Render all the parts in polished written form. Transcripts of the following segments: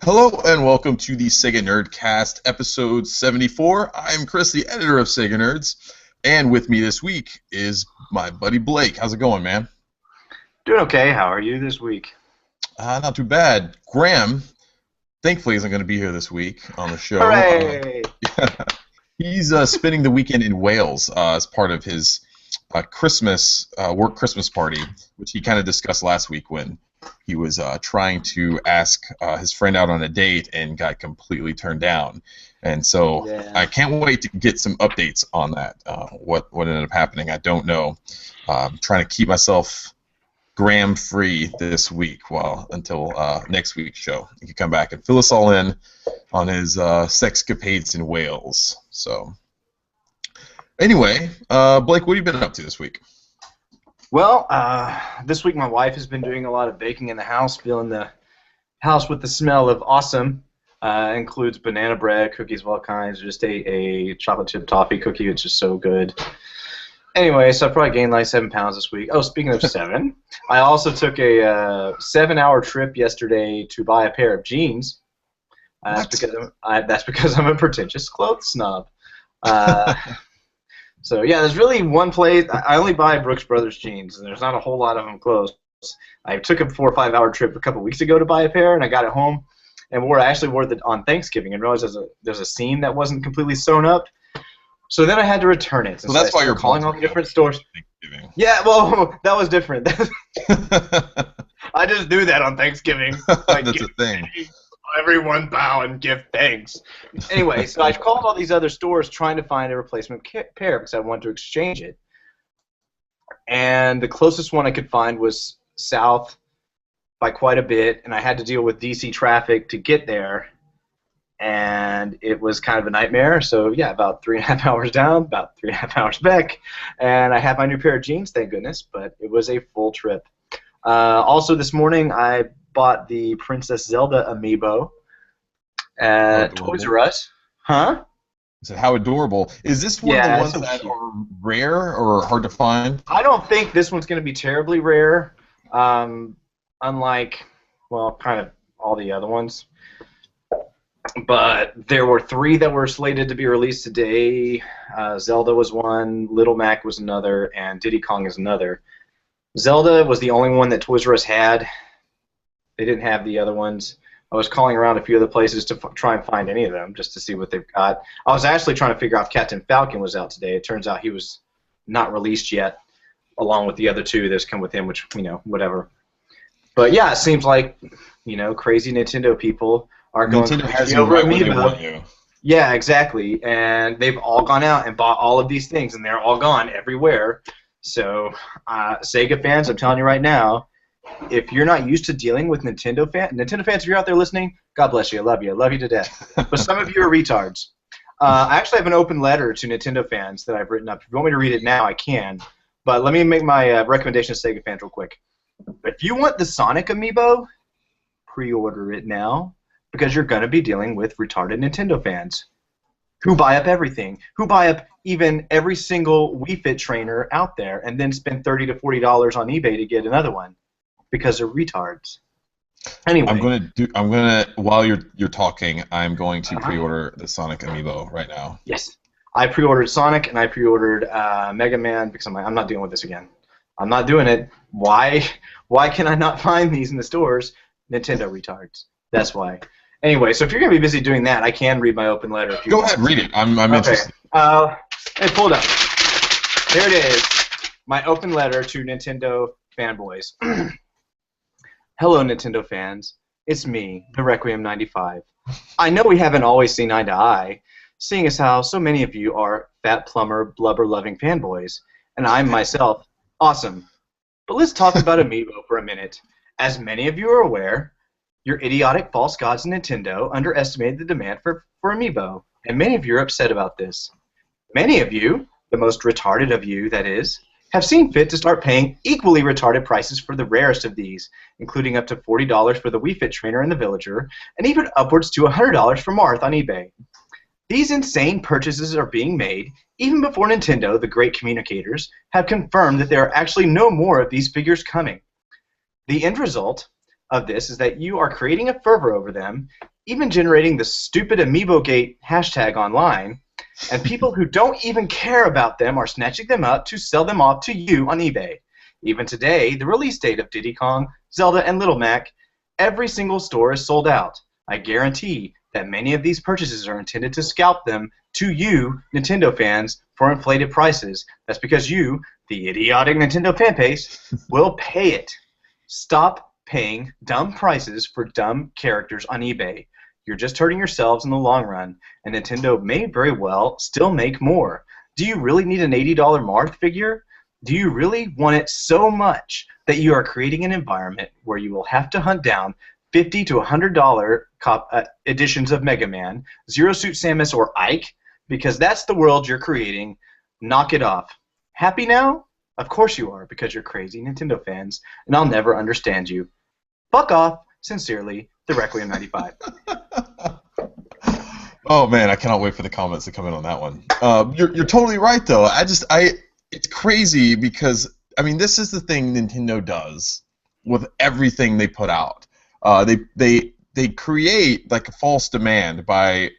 Hello and welcome to the Sega Nerdcast, episode 74. I'm Chris, the editor of Sega Nerds, and with me this week is my buddy Blake. How's it going, man? Doing okay. How are you this week? Not too bad. Graham, thankfully, isn't going to be here this week on the show. Hooray! He's spending the weekend in Wales as part of his Christmas work Christmas party, which he kind of discussed last week when he was trying to ask his friend out on a date and got completely turned down. And so I can't wait to get some updates on that. What ended up happening, I don't know. I'm trying to keep myself Graham free this week until next week's show. He can come back and fill us all in on his sexcapades in Wales. So anyway, Blake, what have you been up to this week? Well, this week my wife has been doing a lot of baking in the house, filling the house with the smell of awesome. Includes banana bread, cookies of all kinds, just a chocolate chip toffee cookie, which is so good. Anyway, so I probably gained like 7 pounds this week. Oh, speaking of 7, I also took a 7-hour trip yesterday to buy a pair of jeans. That's because I'm a pretentious clothes snob. So yeah, there's really one place. I only buy Brooks Brothers jeans, and there's not a whole lot of them close. I took a 4 or 5 hour trip a couple weeks ago to buy a pair, and I got it home, and wore it on Thanksgiving, and realized there's a seam that wasn't completely sewn up. So then I had to return it. So that's why you're calling all the different stores. Yeah, well, that was different. I just do that on Thanksgiving. Like, that's a thing. Everyone bow and give thanks. Anyway, so I called all these other stores trying to find a replacement pair because I wanted to exchange it. And the closest one I could find was south by quite a bit, and I had to deal with DC traffic to get there. And it was kind of a nightmare. So yeah, about 3.5 hours down, about 3.5 hours back, and I have my new pair of jeans, thank goodness. But it was a full trip. Also this morning, I bought the Princess Zelda amiibo at Toys R Us. Huh? I said, how adorable. Is this one of the ones that are rare or hard to find? I don't think this one's going to be terribly rare, unlike, well, kind of all the other ones. But there were 3 that were slated to be released today. Zelda was one, Little Mac was another, and Diddy Kong is another. Zelda was the only one that Toys R Us had. They didn't have the other ones. I was calling around a few other places to try and find any of them just to see what they've got. I was actually trying to figure out if Captain Falcon was out today. It turns out he was not released yet, along with the other 2 that's come with him, which, whatever. But yeah, it seems like, crazy Nintendo people are going crazy over Amiibo. Yeah, exactly. And they've all gone out and bought all of these things, and they're all gone everywhere. So, Sega fans, I'm telling you right now, if you're not used to dealing with Nintendo fans, if you're out there listening, God bless you. I love you to death. But some of you are retards. I actually have an open letter to Nintendo fans that I've written up. If you want me to read it now, I can. But let me make my recommendation to Sega fans real quick. If you want the Sonic amiibo, pre-order it now, because you're going to be dealing with retarded Nintendo fans who buy up everything, who buy up even every single Wii Fit trainer out there and then spend $30 to $40 on eBay to get another one. Because they're retards. Anyway, I'm gonna while you're talking, I'm going to pre-order the Sonic amiibo right now. Yes, I pre-ordered Sonic and I pre-ordered Mega Man because I'm not dealing with this again. I'm not doing it. Why can I not find these in the stores? Nintendo retards. That's why. Anyway, so if you're gonna be busy doing that, I can read my open letter. If you Go ahead, read it. I'm interested. Hey, pull it up. There it is. My open letter to Nintendo fanboys. Hello, Nintendo fans. It's me, the Requiem 95. I know we haven't always seen eye to eye, seeing as how so many of you are fat plumber, blubber-loving fanboys, and I'm myself awesome. But let's talk about Amiibo for a minute. As many of you are aware, your idiotic false gods Nintendo underestimated the demand for Amiibo, and many of you are upset about this. Many of you, the most retarded of you, that is, have seen fit to start paying equally retarded prices for the rarest of these, including up to $40 for the Wii Fit trainer and the Villager, and even upwards to $100 for Marth on eBay. These insane purchases are being made even before Nintendo, the great communicators, have confirmed that there are actually no more of these figures coming. The end result of this is that you are creating a fervor over them, even generating the stupid AmiiboGate hashtag online, and people who don't even care about them are snatching them up to sell them off to you on eBay. Even today, the release date of Diddy Kong, Zelda, and Little Mac, every single store is sold out. I guarantee that many of these purchases are intended to scalp them to you, Nintendo fans, for inflated prices. That's because you, the idiotic Nintendo fan base, will pay it. Stop paying dumb prices for dumb characters on eBay. You're just hurting yourselves in the long run, and Nintendo may very well still make more. Do you really need an $80 Marth figure? Do you really want it so much that you are creating an environment where you will have to hunt down $50 to $100 editions of Mega Man, Zero Suit Samus, or Ike? Because that's the world you're creating. Knock it off. Happy now? Of course you are, because you're crazy Nintendo fans, and I'll never understand you. Fuck off. Sincerely, the Requiem 95. Oh man, I cannot wait for the comments to come in on that one. You're totally right though. It's crazy because I mean this is the thing Nintendo does with everything they put out. They create like a false demand by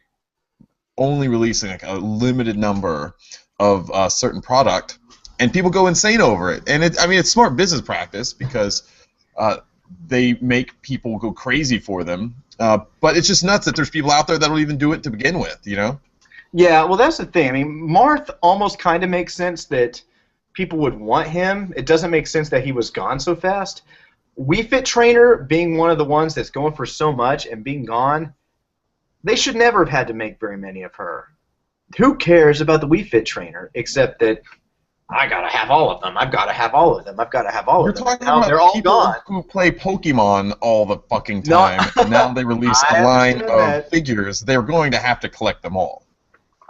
only releasing like a limited number of a certain product, and people go insane over it. And it's smart business practice because they make people go crazy for them. But it's just nuts that there's people out there that'll even do it to begin with, you know? Yeah, well, that's the thing. I mean, Marth almost kind of makes sense that people would want him. It doesn't make sense that he was gone so fast. Wii Fit Trainer being one of the ones that's going for so much and being gone, they should never have had to make very many of her. Who cares about the Wii Fit Trainer except that I gotta have all of them. I've gotta have all of them. I've gotta have all of them. You're talking now about they're all people gone. who play Pokemon all the fucking time, and now they release a line of figures. They're going to have to collect them all.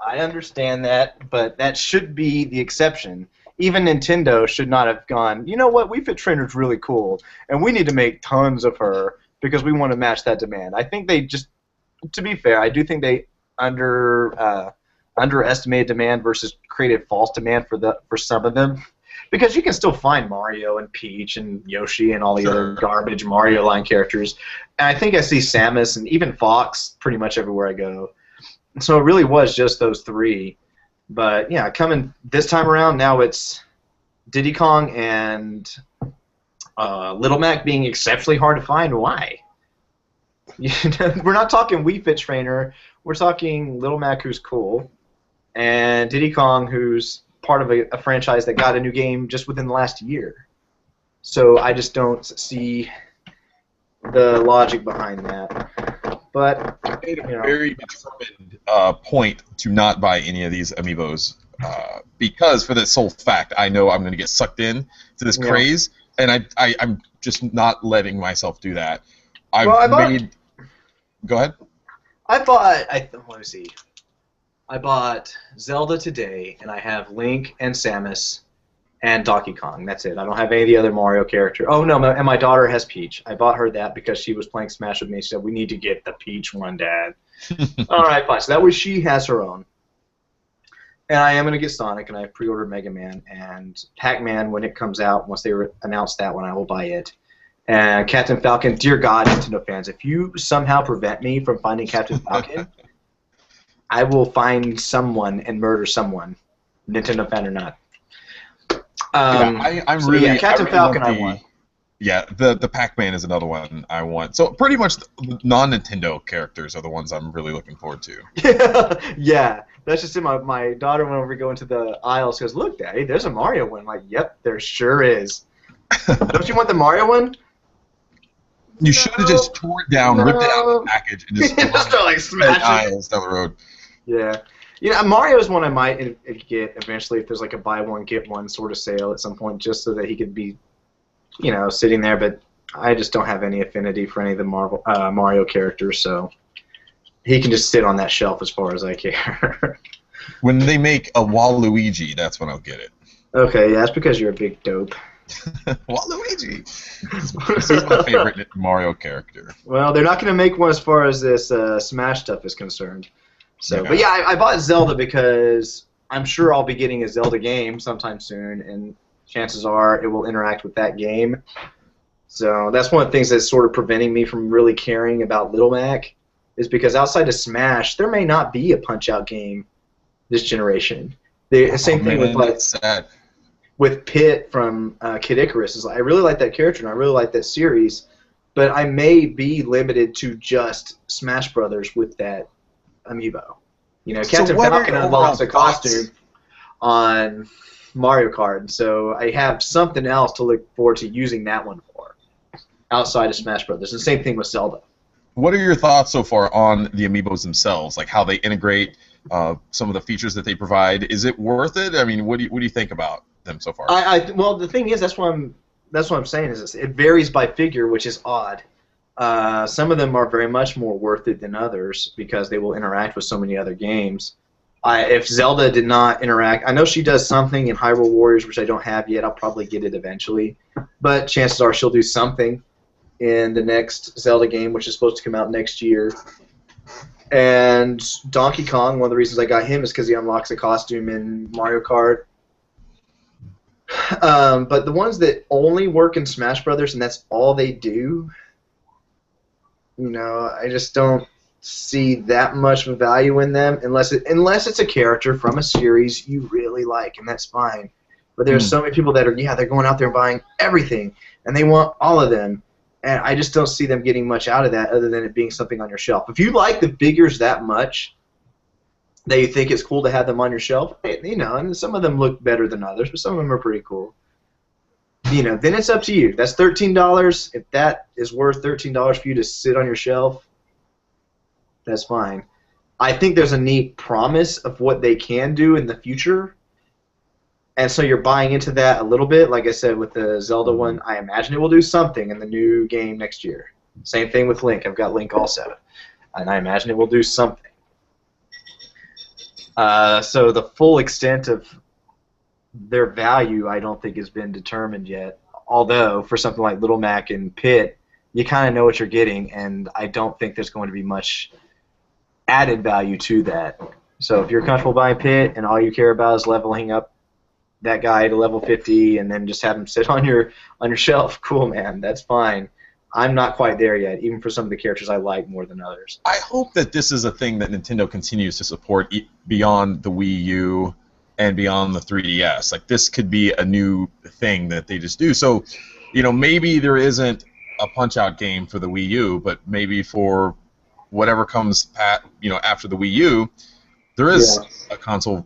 I understand that, but that should be the exception. Even Nintendo should not have gone, you know what, Wii Fit Trainer's really cool, and we need to make tons of her because we want to match that demand. I think they just, to be fair, I do think they underestimated demand versus created false demand for some of them, because you can still find Mario and Peach and Yoshi and all the other garbage Mario line characters, and I think I see Samus and even Fox pretty much everywhere I go. So it really was just those three. But yeah, coming this time around, now it's Diddy Kong and Little Mac being exceptionally hard to find. Why? We're not talking Wii Fit Trainer. We're talking Little Mac, who's cool, and Diddy Kong, who's part of a franchise that got a new game just within the last year. So I just don't see the logic behind that. But I made a very determined point to not buy any of these amiibos because, for the sole fact, I know I'm going to get sucked in to this craze, and I'm just not letting myself do that. Go ahead. Let me see. I bought Zelda today, and I have Link and Samus and Donkey Kong. That's it. I don't have any of the other Mario characters. Oh, no, and my daughter has Peach. I bought her that because she was playing Smash with me. She said, we need to get the Peach one, Dad. All right, fine. So that way she has her own. And I am going to get Sonic, and I pre-ordered Mega Man. And Pac-Man, when it comes out, once they announce that one, I will buy it. And Captain Falcon, dear God, Nintendo fans, if you somehow prevent me from finding Captain Falcon, I will find someone and murder someone, Nintendo fan or not. Captain Falcon I want. Yeah, the Pac-Man is another one I want. So pretty much the non-Nintendo characters are the ones I'm really looking forward to. Yeah, that's just it. My daughter, whenever we go into the aisle, she goes, look, Daddy, there's a Mario one. I'm like, yep, there sure is. Don't you want the Mario one? You should have just tore it down, ripped it out of the package, and just start like smashing aisles down the road. Yeah. You know, Mario is one I might get eventually if there's like a buy one, get one sort of sale at some point, just so that he could be, you know, sitting there. But I just don't have any affinity for any of the Mario characters, so he can just sit on that shelf as far as I care. When they make a Waluigi, that's when I'll get it. Okay, yeah, that's because you're a big dope. Waluigi! This is my favorite Mario character. Well, they're not going to make one as far as this Smash stuff is concerned. So, But yeah, I bought Zelda because I'm sure I'll be getting a Zelda game sometime soon, and chances are it will interact with that game. So that's one of the things that's sort of preventing me from really caring about Little Mac. is because outside of Smash, there may not be a Punch-Out game this generation. The same thing with that's sad. with Pit from Kid Icarus. Is I really like that character and I really like that series, but I may be limited to just Smash Brothers with that amiibo. You know, Captain Falcon unlocks a costume on Mario Kart, so I have something else to look forward to using that one for outside of Smash Brothers. The same thing with Zelda. What are your thoughts so far on the amiibos themselves? Like how they integrate some of the features that they provide. Is it worth it? I mean, what do you think about them so far? Well, the thing is, that's what I'm saying is it varies by figure, which is odd. Some of them are very much more worth it than others because they will interact with so many other games. If Zelda did not interact, I know she does something in Hyrule Warriors, which I don't have yet. I'll probably get it eventually, but chances are she'll do something in the next Zelda game, which is supposed to come out next year. And Donkey Kong, one of the reasons I got him is because he unlocks a costume in Mario Kart. But the ones that only work in Smash Brothers and that's all they do, you know, I just don't see that much value in them unless it's a character from a series you really like, and that's fine. But there's so many people that are, they're going out there and buying everything, and they want all of them. And I just don't see them getting much out of that other than it being something on your shelf. If you like the figures that much that you think it's cool to have them on your shelf, you know, and some of them look better than others, but some of them are pretty cool. You know, then it's up to you. That's $13. If that is worth $13 for you to sit on your shelf, that's fine. I think there's a neat promise of what they can do in the future. And so you're buying into that a little bit. Like I said, with the Zelda one, I imagine it will do something in the new game next year. Same thing with Link. I've got Link also. And I imagine it will do something. So the full extent of their value, I don't think has been determined yet. Although, for something like Little Mac and Pit, you kind of know what you're getting, and I don't think there's going to be much added value to that. So if you're comfortable buying Pit and all you care about is leveling up that guy to level 50 and then just have him sit on your shelf, cool, man, that's fine. I'm not quite there yet, even for some of the characters I like more than others. I hope that this is a thing that Nintendo continues to support beyond the Wii U and beyond the 3DS. Like, this could be a new thing that they just do. So, you know, maybe there isn't a Punch-Out game for the Wii U, but maybe for whatever comes after the Wii U, there is a console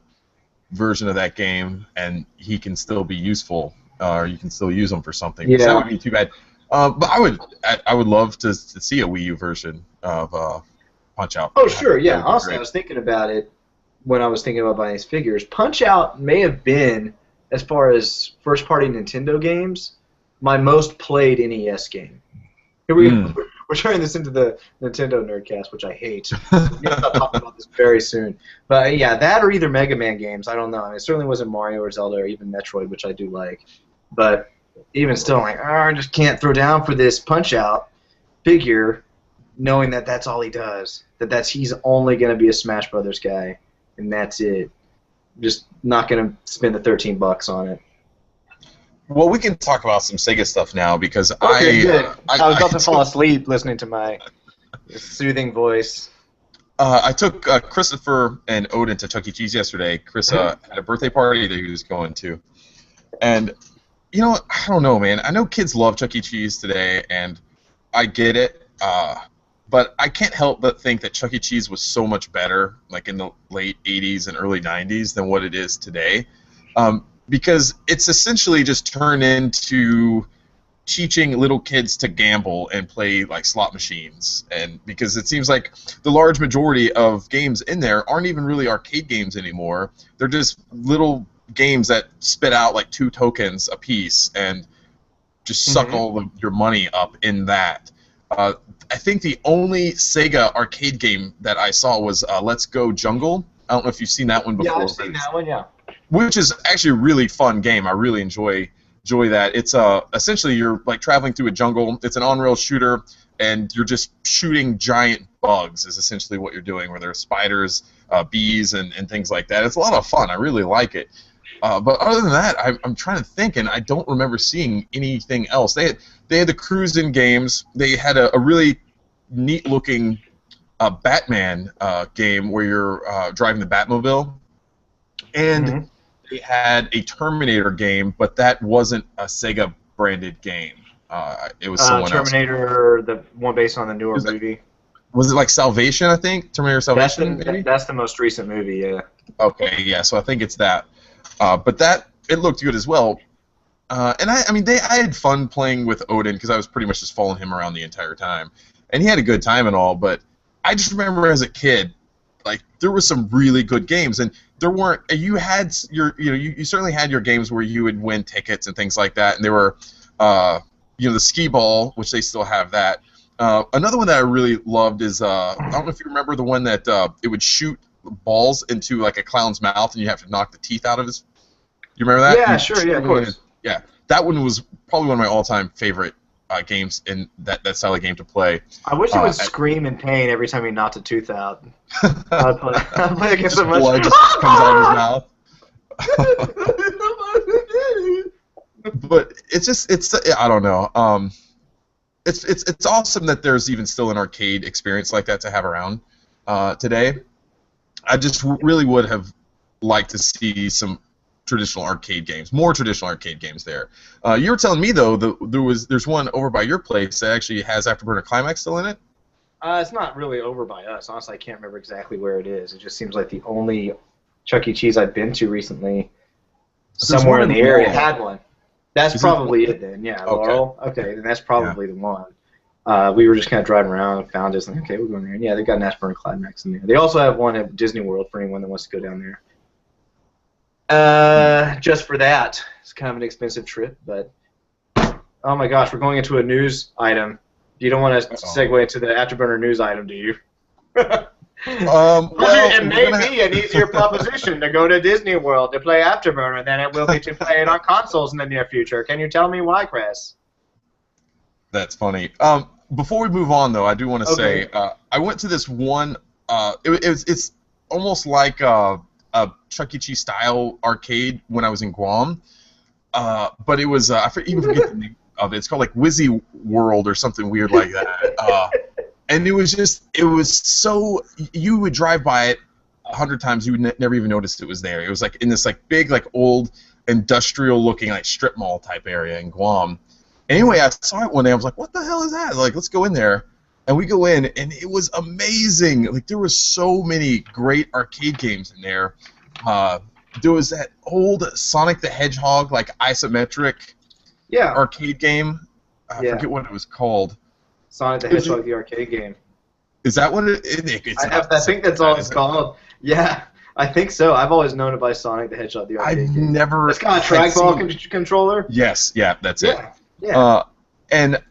version of that game, and he can still be useful, or you can still use him for something. Yeah. So that would be too bad. But I would love to see a Wii U version of Punch-Out. Oh, sure, yeah. Also, I was thinking about it when I was thinking about buying these figures. Punch-Out may have been, as far as first-party Nintendo games, my most played NES game. Here we go. We're turning this into the Nintendo Nerdcast, which I hate. We're going to talk about this very soon. But yeah, that or either Mega Man games. I don't know. I mean, it certainly wasn't Mario or Zelda or even Metroid, which I do like. But even still, I'm like, I just can't throw down for this Punch-Out figure, knowing that that's all he does. He's only going to be a Smash Brothers guy, and that's it. Just not going to spend the $13 on it. Well, we can talk about some Sega stuff now because good. I was about to fall asleep listening to my soothing voice. I took Christopher and Odin to Chuck E. Cheese yesterday. Chris had a birthday party that he was going to. And, you know, I don't know, man. I know kids love Chuck E. Cheese today, and I get it. But I can't help but think that Chuck E. Cheese was so much better, like in the late 80s and early 90s, than what it is today. Because it's essentially just turned into teaching little kids to gamble and play like slot machines, and because it seems like the large majority of games in there aren't even really arcade games anymore. They're just little games that spit out like 2 tokens a piece and just suck all of your money up in that. I think the only Sega arcade game that I saw was Let's Go Jungle. I don't know if you've seen that one before. Yeah, I've seen that one, yeah. Which is actually a really fun game. I really enjoy that. It's essentially you're like traveling through a jungle. It's an on-rail shooter, and you're just shooting giant bugs is essentially what you're doing, where there are spiders, bees, and things like that. It's a lot of fun. I really like it. But other than that, I'm trying to think, and I don't remember seeing anything else. They had the cruising games. They had a really neat-looking Batman game where you're driving the Batmobile, and they had a Terminator game, but that wasn't a Sega branded game. It was someone else. Terminator, the one based on the newer movie. Was it like Salvation? I think Terminator Salvation. That's the most recent movie. Yeah. Okay, yeah. So I think it's that. But it looked good as well. And I had fun playing with Odin because I was pretty much just following him around the entire time, and he had a good time and all. But I just remember as a kid, like there were some really good games, and there weren't. You certainly had your games where you would win tickets and things like that, and there were, the skee ball, which they still have that. Another one that I really loved is I don't know if you remember the one that it would shoot balls into like a clown's mouth, and you have to knock the teeth out of his. You remember that? Yeah, sure. Yeah, of course. Yeah, that one was probably one of my all-time favorite games in that style of game to play. I wish it would scream in pain every time he knocked a tooth out. I'd play against so much. Blood just comes out of his mouth. But it's I don't know. It's awesome that there's even still an arcade experience like that to have around today. I just really would have liked to see some more traditional arcade games there. You were telling me though there's one over by your place that actually has After Burner Climax still in it. It's not really over by us. Honestly, I can't remember exactly where it is. It just seems like the only Chuck E. Cheese I've been to recently, somewhere in the area, had one. That's probably it then. Yeah, okay. Laurel. Okay, then that's probably the one. We were just kind of driving around and found it. Like, okay, we're going there. And yeah, they've got an After Burner Climax in there. They also have one at Disney World for anyone that wants to go down there. Just for that, it's kind of an expensive trip, but oh my gosh, we're going into a news item. You don't want to segue into the Afterburner news item, do you? It may be an easier proposition to go to Disney World to play Afterburner than it will be to play it on consoles in the near future. Can you tell me why, Chris? That's funny. Before we move on, though, I do want to say I went to this one. It's almost like a Chuck E. Cheese style arcade when I was in Guam, but it was I even forget the name of it. It's called like Wizzy World or something weird like that. And it was so you would drive by it 100 times, you would never even notice it was there. It was like in this like big like old industrial looking like strip mall type area in Guam. Anyway, I saw it one day. I was like, "What the hell is that?" Like, let's go in there. And we go in, and it was amazing. Like, there were so many great arcade games in there. There was that old Sonic the Hedgehog, like, isometric arcade game. I forget what it was called. Sonic the Hedgehog, the arcade game. Is that what it is? I think that's all it's called. Yeah, I think so. I've always known it by Sonic the Hedgehog, the arcade game. It's got a trackball controller? Yes, yeah, that's it. Yeah. And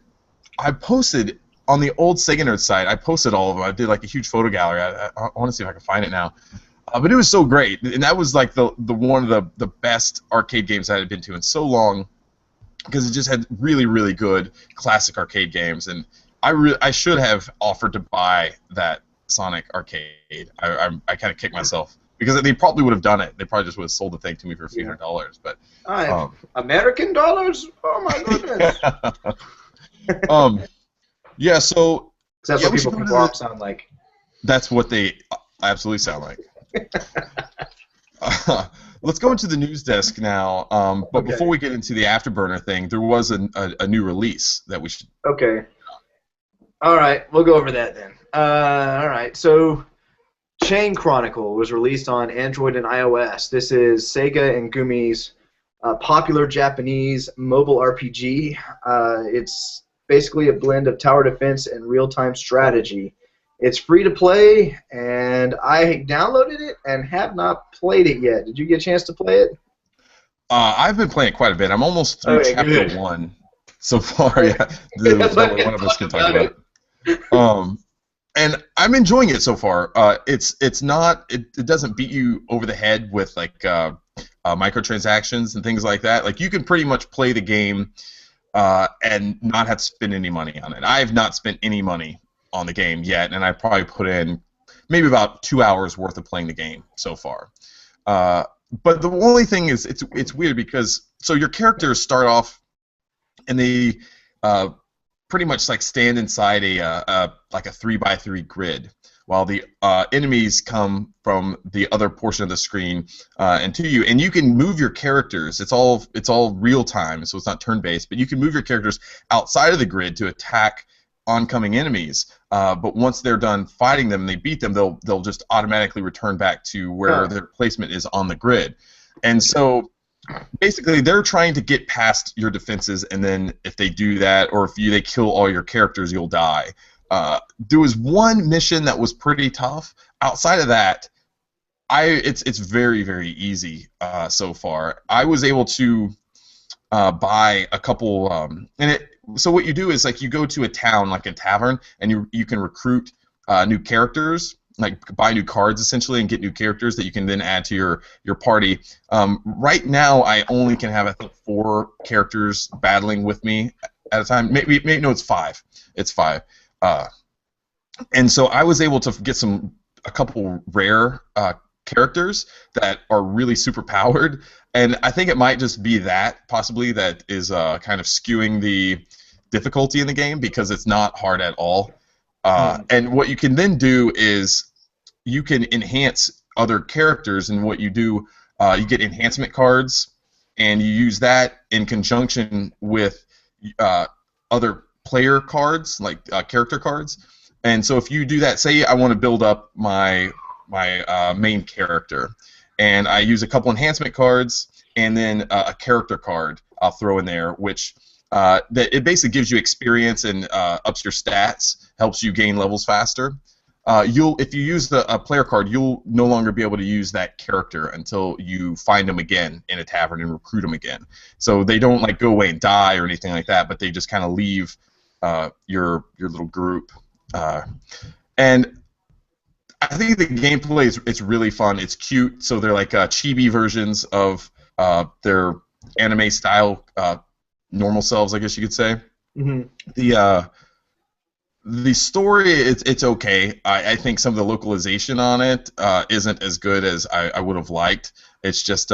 I posted on the old Sega Nerd site, I posted all of them. I did like a huge photo gallery. I want to see if I can find it now. But it was so great, and that was like the one of the best arcade games I had been to in so long, because it just had really, really good classic arcade games. And I should have offered to buy that Sonic arcade. I kind of kicked myself because they probably would have done it. They probably just would have sold the thing to me for a few $100s. But American dollars? Oh my goodness. Yeah, so that's what people from Guam sound like. That's what they absolutely sound like. Let's go into the news desk now. But before we get into the Afterburner thing, there was a new release that we should. Okay. All right, we'll go over that then. All right, so Chain Chronicle was released on Android and iOS. This is Sega and Gumi's popular Japanese mobile RPG. It's basically a blend of tower defense and real-time strategy. It's free to play, and I downloaded it and have not played it yet. Did you get a chance to play it? I've been playing it quite a bit. I'm almost through chapter 1 so far. Yeah, one of us can talk about it. And I'm enjoying it so far. It doesn't beat you over the head with like microtransactions and things like that. Like you can pretty much play the game and not have to spend any money on it. I have not spent any money on the game yet, and I probably put in maybe about 2 hours worth of playing the game so far. But the only thing is, it's weird because so your characters start off, and they pretty much like stand inside like a 3x3 grid, while the enemies come from the other portion of the screen and to you. And you can move your characters. It's all real time, so it's not turn-based. But you can move your characters outside of the grid to attack oncoming enemies. But once they're done fighting them and they beat them, they'll just automatically return back to where their placement is on the grid. And so basically, they're trying to get past your defenses, and then if they do that, or if they kill all your characters, you'll die. There was one mission that was pretty tough. Outside of that, it's very, very easy so far. I was able to buy a couple, so what you do is like you go to a town, like a tavern, and you can recruit new characters, like buy new cards essentially and get new characters that you can then add to your party. Right now, I only can have, I think, 4 characters battling with me at a time. Maybe no, it's 5. It's 5. And so I was able to get a couple rare characters that are really super powered, and I think it might just be that possibly that is kind of skewing the difficulty in the game, because it's not hard at all. And what you can then do is you can enhance other characters, and what you do, you get enhancement cards, and you use that in conjunction with other player cards, like character cards. And so if you do that, say I want to build up my main character, and I use a couple enhancement cards and then a character card I'll throw in there, which it basically gives you experience and ups your stats, helps you gain levels faster. If you use a player card, you'll no longer be able to use that character until you find them again in a tavern and recruit them again. So they don't like go away and die or anything like that, but they just kind of leave your little group. And I think the gameplay it's really fun. It's cute. So they're like chibi versions of their anime style normal selves, I guess you could say. Mm-hmm. The story, it's okay. I think some of the localization on it isn't as good as I would have liked. It's just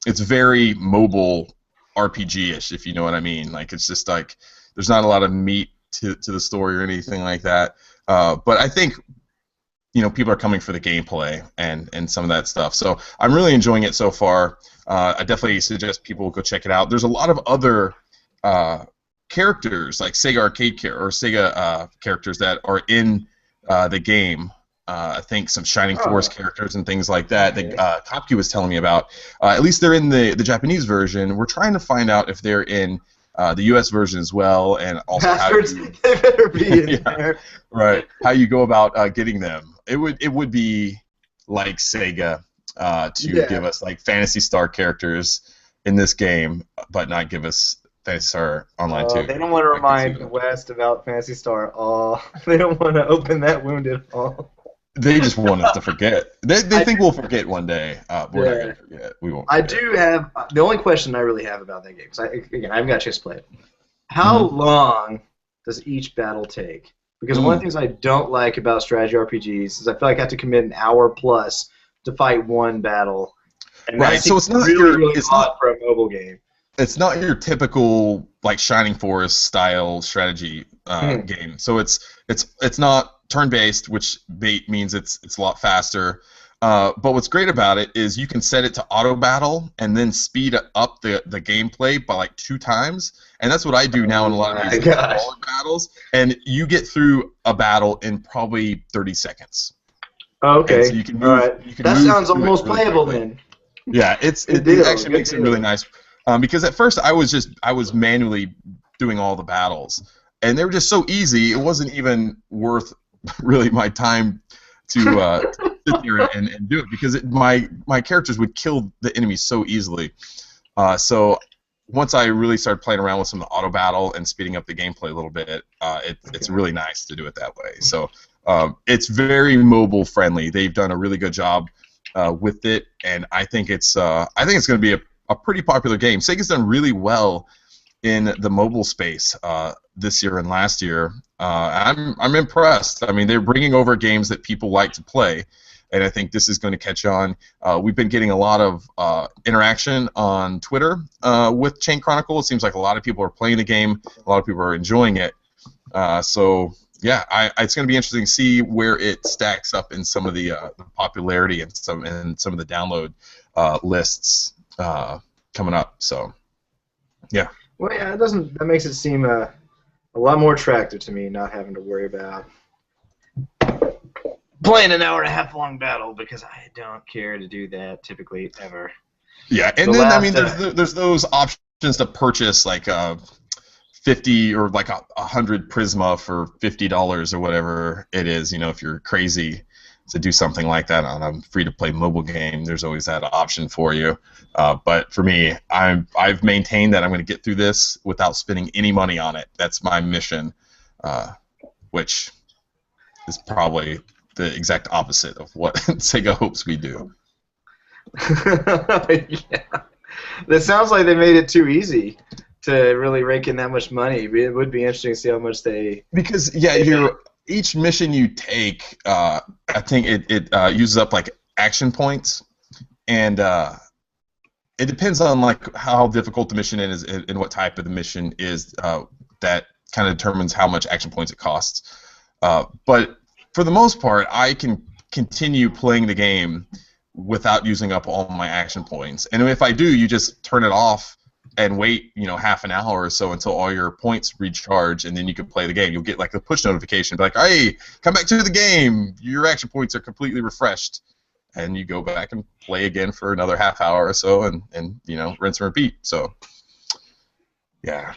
it's very mobile RPG-ish, if you know what I mean. Like, it's just like there's not a lot of meat to the story or anything like that. But I think people are coming for the gameplay and some of that stuff. So I'm really enjoying it so far. I definitely suggest people go check it out. There's a lot of other characters, like Sega arcade Sega characters that are in the game. I think some Shining Force characters and things like that that Kopke was telling me about. At least they're in the Japanese version. We're trying to find out if they're in the U.S. version as well, and also they better be in there. Right. How you go about getting them. It would be like Sega to give us like Phantasy Star characters in this game, but not give us Phantasy Star Online too. They don't want to remind the West about Phantasy Star. They don't want to open that wound at all. They just want us to forget. They think we'll forget one day. We're not going to forget. We won't forget. I do have the only question I really have about that game, because I haven't got a chance to play it. How long does each battle take? Because one of the things I don't like about strategy RPGs is I feel like I have to commit an hour plus to fight one battle. And right. So it's not really hot for a mobile game. It's not your typical like Shining Force style strategy game. So it's not turn-based, which means it's a lot faster. But what's great about it is you can set it to auto battle and then speed up the gameplay by like 2 times, and that's what I do now in a lot of these smaller battles. And you get through a battle in probably 30 seconds. Okay. So you can move, that sounds almost really playable then. Yeah, it actually makes it really nice. Because at first I was manually doing all the battles, and they were just so easy. It wasn't even worth really my time to sit there and do it, because my characters would kill the enemies so easily. So once I really started playing around with some of the auto battle and speeding up the gameplay a little bit, it's really nice to do it that way. So it's very mobile friendly. They've done a really good job with it, and I think it's going to be a pretty popular game. Sega's done really well in the mobile space this year and last year. I'm impressed. I mean, they're bringing over games that people like to play, and I think this is going to catch on. We've been getting a lot of interaction on Twitter with Chain Chronicle. It seems like a lot of people are playing the game. A lot of people are enjoying it. So yeah, it's going to be interesting to see where it stacks up in some of the popularity and some of the download lists coming up. So yeah. Well, yeah, that makes it seem a lot more attractive to me, not having to worry about playing an hour and a half long battle, because I don't care to do that typically ever. Yeah, and then I mean, there's those options to purchase like 50 or like 100 Prisma for $50 or whatever it is. You know, if you're crazy to do something like that on a free-to-play mobile game, there's always that option for you. But for me, I've maintained that I'm going to get through this without spending any money on it. That's my mission, which is probably the exact opposite of what Sega hopes we do. Yeah. That sounds like they made it too easy to really rake in that much money. It would be interesting to see how much they... Because, yeah, each mission you take, I think it uses up, like, action points, and it depends on, like, how difficult the mission is and what type of the mission is. That kind of determines how much action points it costs. But for the most part, I can continue playing the game without using up all my action points. And if I do, you just turn it off and wait, half an hour or so until all your points recharge, and then you can play the game. You'll get like a push notification, like, "Hey, come back to the game. Your action points are completely refreshed," and you go back and play again for another half hour or so, and rinse and repeat. So, yeah.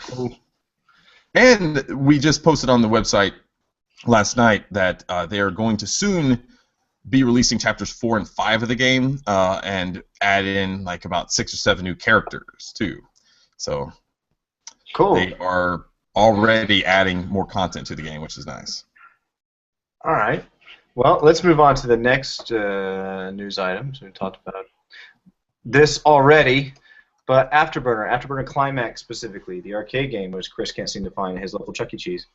And we just posted on the website last night that they are going to soon be releasing chapters 4 and 5 of the game, and add in like about 6 or 7 new characters too. So cool. They are already adding more content to the game, which is nice. All right. Well, let's move on to the next news item. So we talked about this already, but After Burner Climax specifically, the arcade game, which Chris can't seem to find in his local Chuck E. Cheese.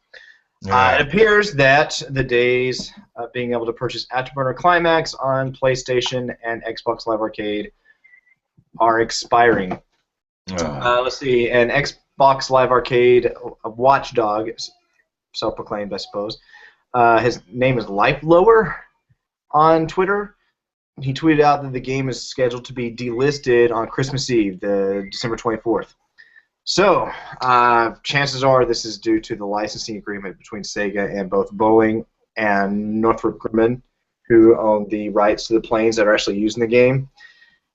It appears that the days of being able to purchase After Burner Climax on PlayStation and Xbox Live Arcade are expiring. Let's see, an Xbox Live Arcade watchdog, self-proclaimed, I suppose. His name is Lifeblower on Twitter. He tweeted out that the game is scheduled to be delisted on Christmas Eve, the December 24th. So, chances are this is due to the licensing agreement between Sega and both Boeing and Northrop Grumman, who own the rights to the planes that are actually used in the game.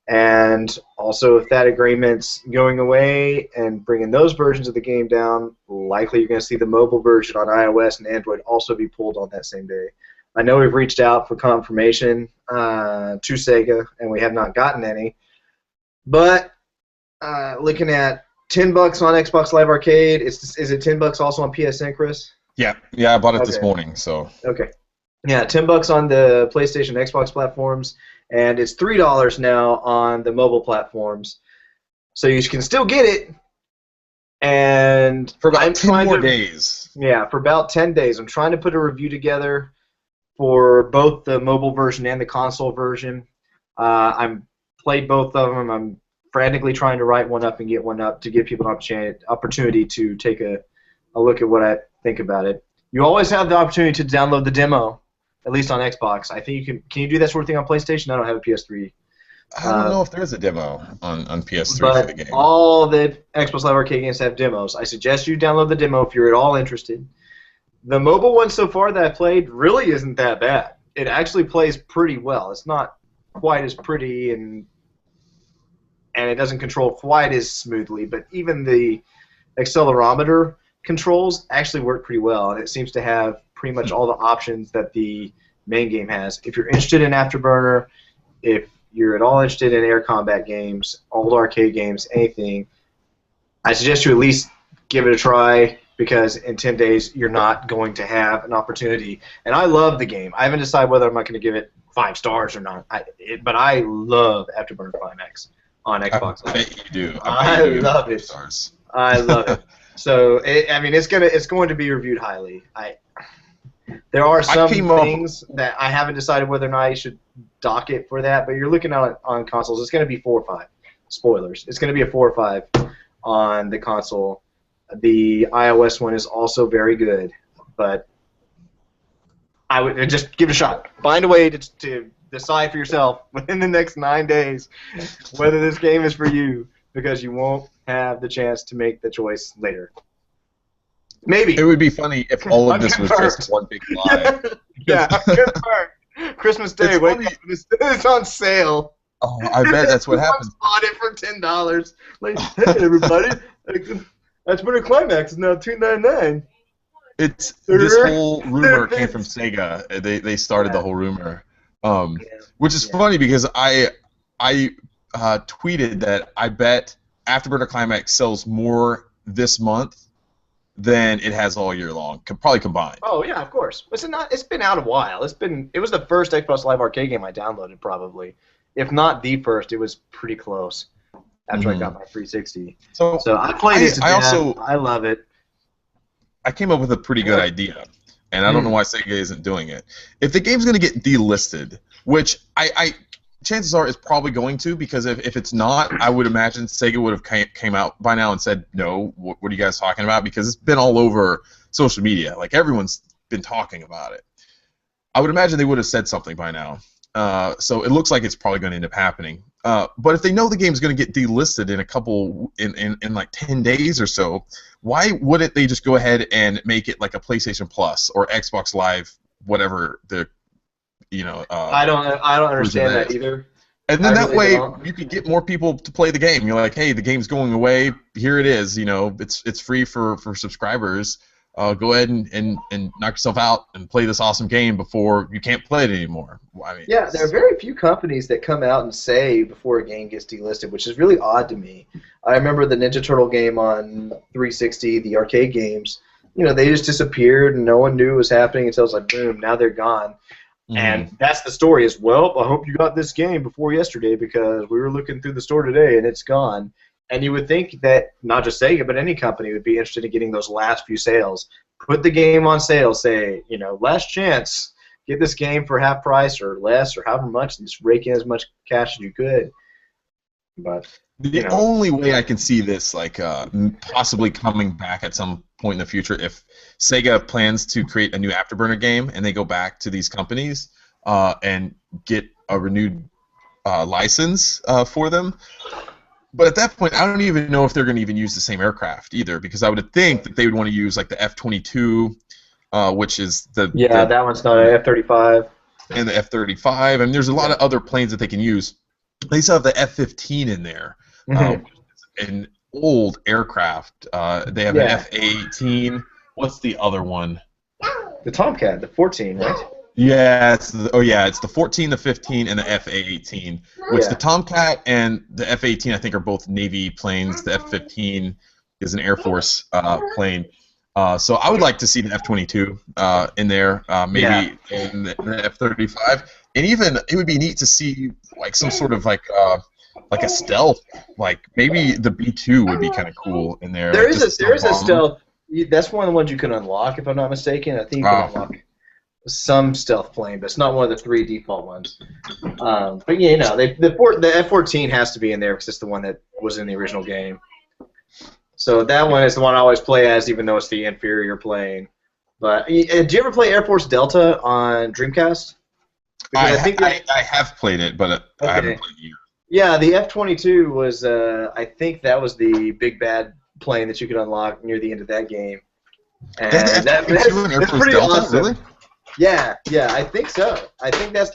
And also, if that agreement's going away and bringing those versions of the game down, likely you're going to see the mobile version on iOS and Android also be pulled on that same day. I know we've reached out for confirmation to Sega, and we have not gotten any. But looking at $10 on Xbox Live Arcade. Is it $10 also on PSN, Chris? Yeah, I bought it this morning. So okay, yeah, $10 on the PlayStation, Xbox platforms, and it's $3 now on the mobile platforms. So you can still get it, and for about 10 more days. Yeah, for about 10 days. I'm trying to put a review together for both the mobile version and the console version. I'm played both of them. I'm frantically trying to write one up and get one up to give people an opportunity to take a look at what I think about it. You always have the opportunity to download the demo, at least on Xbox. I think you can. Can you do that sort of thing on PlayStation? I don't have a PS3. I don't know if there is a demo on PS3 but for the game. All the Xbox Live Arcade games have demos. I suggest you download the demo if you're at all interested. The mobile one so far that I played really isn't that bad. It actually plays pretty well. It's not quite as pretty and it doesn't control quite as smoothly, but even the accelerometer controls actually work pretty well, and it seems to have pretty much all the options that the main game has. If you're interested in After Burner, if you're at all interested in air combat games, old arcade games, anything, I suggest you at least give it a try, because in 10 days you're not going to have an opportunity. And I love the game. I haven't decided whether I'm not going to give it 5 stars or not, but I love After Burner Climax on Xbox Live. I bet you do. I love it. Stars. I love it. So it's going to be reviewed highly. There are some things that I haven't decided whether or not I should dock it for that, but you're looking at it on consoles. It's going to be 4 or 5. Spoilers. It's going to be a 4 or 5 on the console. The iOS one is also very good. but I would just give it a shot. Find a way to decide for yourself within the next 9 days whether this game is for you, because you won't have the chance to make the choice later. Maybe. It would be funny if all of this was just one big lie. Yeah, confirmed. Christmas Day, wake up, it's on sale. Oh, I bet that's what happened. Bought it for $10. Like, hey everybody, After Burner Climax is now $2.99. This whole rumor came from Sega. They started the whole rumor, which is funny because I tweeted that I bet After Burner Climax sells more this month than it has all year long, probably combined. Oh yeah, of course. It's been out a while. It was the first Xbox Live Arcade game I downloaded, probably. If not the first, it was pretty close after I got my 360. So I played it. I love it. I came up with a pretty good idea, and I don't know why Sega isn't doing it. If the game's going to get delisted, which chances are it's probably going to, because if it's not, I would imagine Sega would have came out by now and said, no, what are you guys talking about? Because it's been all over social media. Like, everyone's been talking about it. I would imagine they would have said something by now. So it looks like it's probably going to end up happening. But if they know the game's going to get delisted in like 10 days or so, why wouldn't they just go ahead and make it like a PlayStation Plus or Xbox Live, whatever the I don't understand that either. And then that way you could get more people to play the game. You're like, hey, the game's going away. Here it is. It's free for subscribers. Go ahead and knock yourself out and play this awesome game before you can't play it anymore. Yeah, there are very few companies that come out and say before a game gets delisted, which is really odd to me. I remember the Ninja Turtle game on 360, the arcade games. They just disappeared and no one knew what was happening until it was like, boom, now they're gone. Mm-hmm. And that's the story is, well, I hope you got this game before yesterday because we were looking through the store today and it's gone. And you would think that not just Sega, but any company would be interested in getting those last few sales. Put the game on sale, say, last chance, get this game for half price or less or however much, and just rake in as much cash as you could. But the only way I can see this possibly coming back at some point in the future, if Sega plans to create a new Afterburner game and they go back to these companies and get a renewed license for them. But at that point, I don't even know if they're going to even use the same aircraft either, because I would think that they would want to use like the F-22, which is that one's not an F-35, and the F-35, and there's a lot of other planes that they can use. They still have the F-15 in there, which is an old aircraft. They have an F-18. What's the other one? The Tomcat, the 14, right? Yeah, it's the 14, the 15, and the F-18. Which the Tomcat and the F-18 I think are both Navy planes. The F-15 is an Air Force plane. So I would like to see the F-22 in there, maybe in the F-35, and even it would be neat to see like some sort of like a stealth, like maybe the B-2 would be kind of cool in there. There is a stealth. That's one of the ones you can unlock, if I'm not mistaken. I think you can unlock some stealth plane, but it's not one of the 3 default ones. But the F-14 has to be in there because it's the one that was in the original game. So that one is the one I always play as, even though it's the inferior plane. But did you ever play Air Force Delta on Dreamcast? I have played it, but I haven't played it yet. Yeah, the F-22 was, I think that was the big bad plane that you could unlock near the end of that game. And that's pretty awesome. Really? Yeah, I think so. I think that's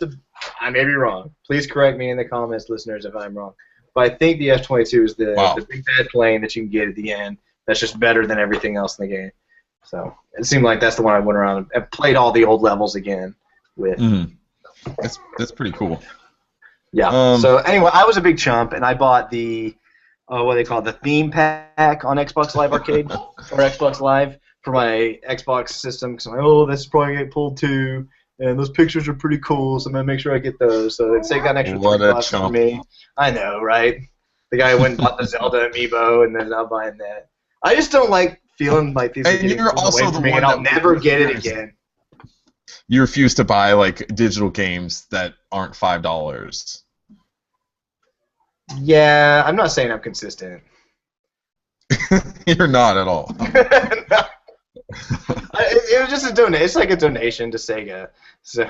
I may be wrong. Please correct me in the comments, listeners, if I'm wrong. But I think the F-22 is the big bad plane that you can get at the end. That's just better than everything else in the game. So it seemed like that's the one I went around and played all the old levels again with. That's pretty cool. Yeah. So anyway, I was a big chump, and I bought the what they call it, the theme pack on Xbox Live Arcade or Xbox Live for my Xbox system. Because I'm like, this is probably gonna get pulled too, and those pictures are pretty cool, so I'm gonna make sure I get those. So they got an extra $3 for me. I know, right? The guy went and bought the Zelda amiibo, and then now buying that. I just don't like feeling like these are getting pulled away from me, and I'll never get it again. You refuse to buy like digital games that aren't $5. Yeah, I'm not saying I'm consistent. You're not at all. It was just a donation. It's like a donation to Sega. So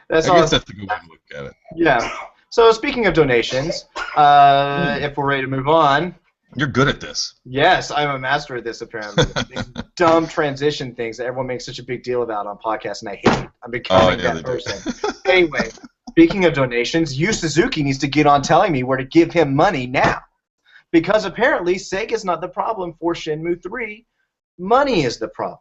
that's all. I guess that's a good way to look at it. Yeah. So speaking of donations, if we're ready to move on. You're good at this. Yes, I'm a master at this, apparently. These dumb transition things that everyone makes such a big deal about on podcasts, and I hate it. I'm becoming that person. Anyway, speaking of donations, Yu Suzuki needs to get on telling me where to give him money now. Because apparently Sega's not the problem for Shenmue III. Money is the problem.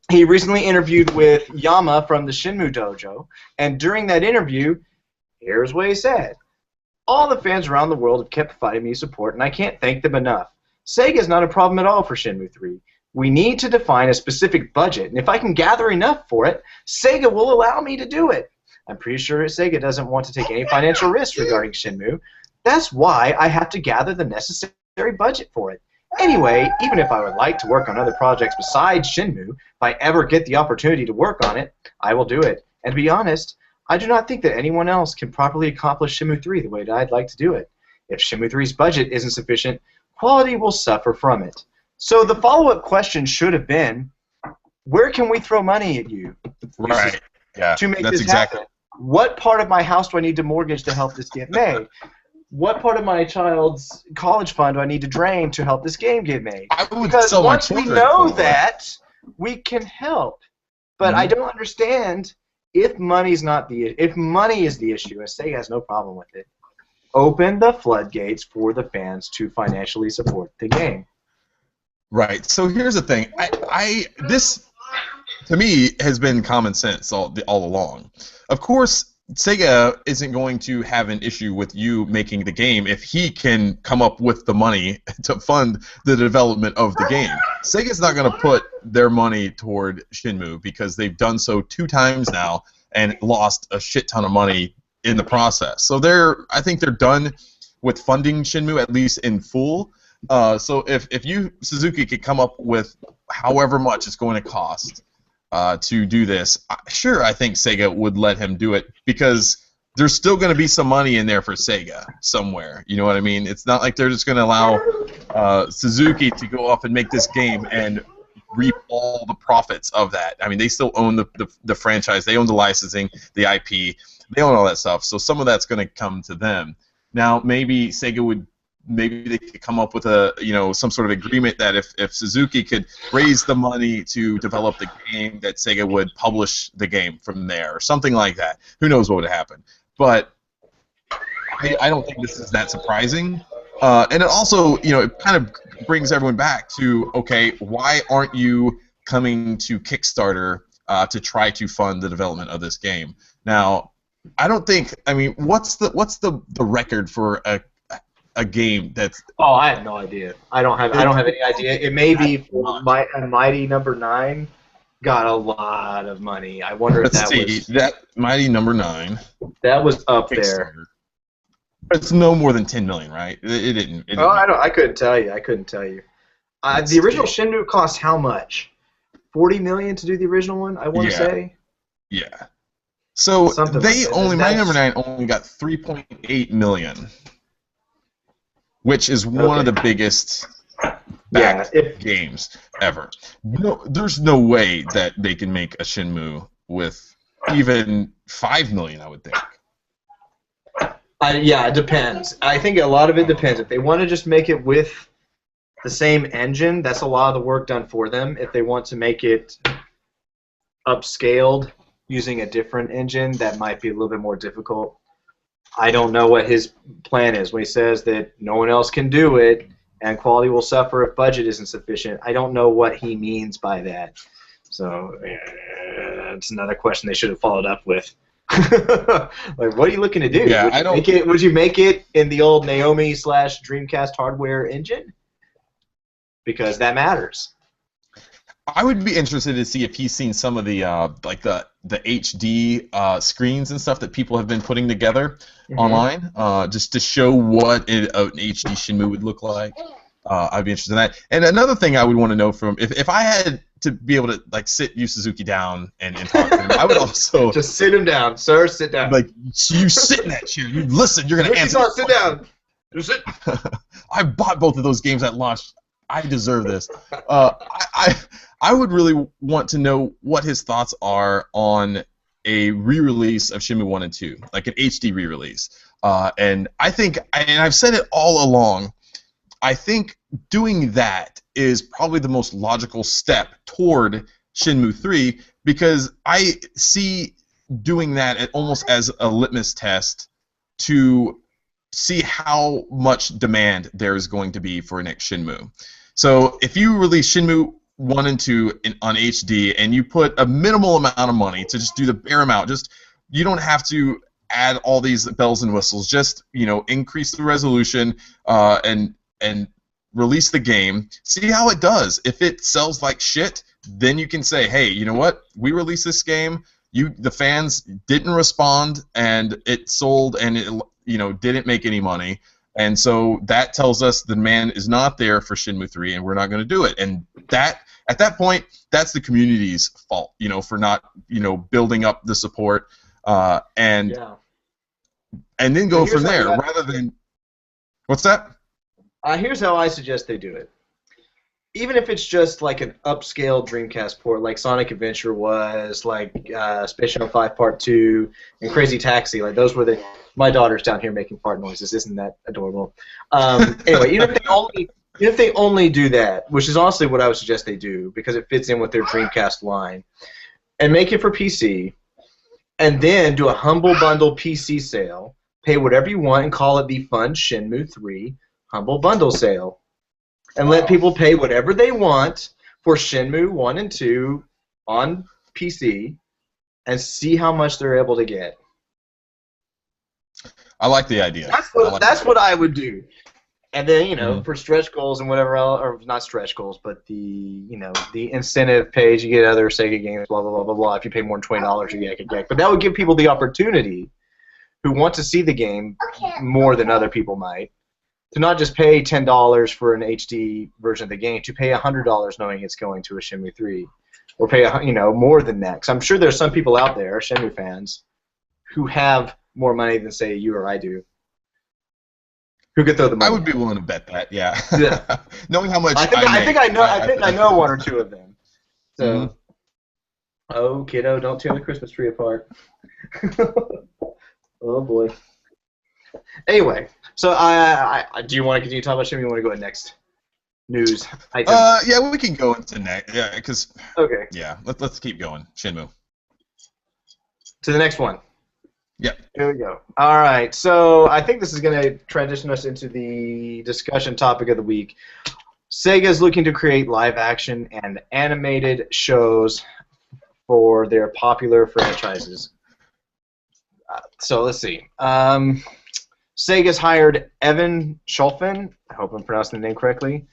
He recently interviewed with Yama from the Shenmue Dojo, and during that interview, here's what he said. All the fans around the world have kept providing me support, and I can't thank them enough. Sega is not a problem at all for Shenmue III. We need to define a specific budget, and if I can gather enough for it, Sega will allow me to do it. I'm pretty sure Sega doesn't want to take any financial risks regarding Shenmue. That's why I have to gather the necessary budget for it. Anyway, even if I would like to work on other projects besides Shenmue, if I ever get the opportunity to work on it, I will do it. And to be honest, I do not think that anyone else can properly accomplish Shenmue 3 the way that I'd like to do it. If Shenmue 3's budget isn't sufficient, quality will suffer from it. So the follow-up question should have been, where can we throw money at you? Right. Yeah. To make this happen? What part of my house do I need to mortgage to help this get made? What part of my child's college fund do I need to drain to help this game get made? Because once we know that, we can help. But I don't understand. If money is the issue, and Sega has no problem with it, open the floodgates for the fans to financially support the game. Right. So here's the thing. This to me has been common sense all along. Of course, Sega isn't going to have an issue with you making the game if he can come up with the money to fund the development of the game. Sega's not going to put their money toward Shenmue because they've done so 2 times now and lost a shit ton of money in the process. So I think they're done with funding Shenmue, at least in full. So if you, Suzuki, could come up with however much it's going to cost to do this, sure, I think Sega would let him do it because there's still going to be some money in there for Sega somewhere. You know what I mean? It's not like they're just going to allow Suzuki to go off and make this game and reap all the profits of that. I mean, they still own the franchise. They own the licensing, the IP. They own all that stuff. So some of that's going to come to them. Now, maybe they could come up with some sort of agreement that if Suzuki could raise the money to develop the game, that Sega would publish the game from there or something like that. Who knows what would happen? But I don't think this is that surprising. And it also, it kind of brings everyone back to, okay, why aren't you coming to Kickstarter to try to fund the development of this game? Now, I don't think. I mean, what's the record for a game that's? Oh, I have no idea. I don't have any idea. It may be Mighty Number 9 got a lot of money. I wonder if that Mighty Number 9. That was up there. It's no more than 10 million, right? It didn't. I couldn't tell you. The original Shenmue cost how much? 40 million to do the original one, I want to say. Yeah. So Mighty Number 9 only got 3.8 million, which is one of the biggest games ever. There's no way that they can make a Shenmue with even 5 million, I would think. Yeah, it depends. I think a lot of it depends. If they want to just make it with the same engine, that's a lot of the work done for them. If they want to make it upscaled using a different engine, that might be a little bit more difficult. I don't know what his plan is when he says that no one else can do it and quality will suffer if budget isn't sufficient. I don't know what he means by that. So it's another question they should have followed up with. Like, what are you looking to do? Yeah, would you make it in the old Naomi / Dreamcast hardware engine? Because that matters. I would be interested to see if he's seen some of the the HD screens and stuff that people have been putting together online, just to show what an HD Shenmue would look like. I'd be interested in that. And another thing I would want to know from if I had to be able to sit Yu Suzuki down and talk to him, I would also just sit him down, sir. Sit down. Like, you sit in that chair. You listen. You're gonna answer. Sit down. Just sit. I bought both of those games at launch. I deserve this. I would really want to know what his thoughts are on a re-release of Shenmue 1 and 2, like an HD re-release. And I think, and I've said it all along, I think doing that is probably the most logical step toward Shenmue 3, because I see doing that almost as a litmus test to see how much demand there is going to be for next Shenmue. So if you release Shenmue 1 and 2 on HD and you put a minimal amount of money to just do the bare amount, you don't have to add all these bells and whistles, just increase the resolution and release the game, see how it does. If it sells like shit, then you can say, hey, you know what? We released this game. The fans didn't respond, and it sold, and it didn't make any money, and so that tells us the demand is not there for Shenmue 3, and we're not going to do it. And that at that point, that's the community's fault, for not building up the support, and then go from there rather than what's that? Here's how I suggest they do it. Even if it's just like an upscale Dreamcast port, like Sonic Adventure was, like Space Channel 5 Part 2, and Crazy Taxi, like those were my daughter's down here making fart noises. Isn't that adorable? Anyway, even if they only do that, which is honestly what I would suggest they do, because it fits in with their Dreamcast line, and make it for PC, and then do a Humble Bundle PC sale, pay whatever you want, and call it the Fun Shenmue 3 Humble Bundle sale. And let people pay whatever they want for Shenmue 1 and 2 on PC and see how much they're able to get. I like the idea. That's what I would do. And then, for stretch goals and whatever else, or not stretch goals, but the incentive page, you get other Sega games, blah, blah, blah, blah, blah. If you pay more than $20, you get a. But that would give people the opportunity who want to see the game more than other people might, to not just pay $10 for an HD version of the game, to pay $100 knowing it's going to a Shenmue 3, or pay more than that. 'Cause I'm sure there's some people out there, Shenmue fans, who have more money than say you or I do, who could throw the money. I would be willing to bet that, yeah. Yeah. Knowing how much I think I know one or two of them. So, Oh, kiddo, don't tear the Christmas tree apart. Oh boy. Anyway, so do you want to continue talking about Shenmue? You want to go to next news item? Yeah, we can go into next. Yeah, because. Okay. Yeah, let's keep going. Shenmue. To the next one. Yep. Here we go. All right. So I think this is going to transition us into the discussion topic of the week. Sega is looking to create live-action and animated shows for their popular franchises. So let's see. Sega's hired Evan Schulfin, I hope I'm pronouncing the name correctly,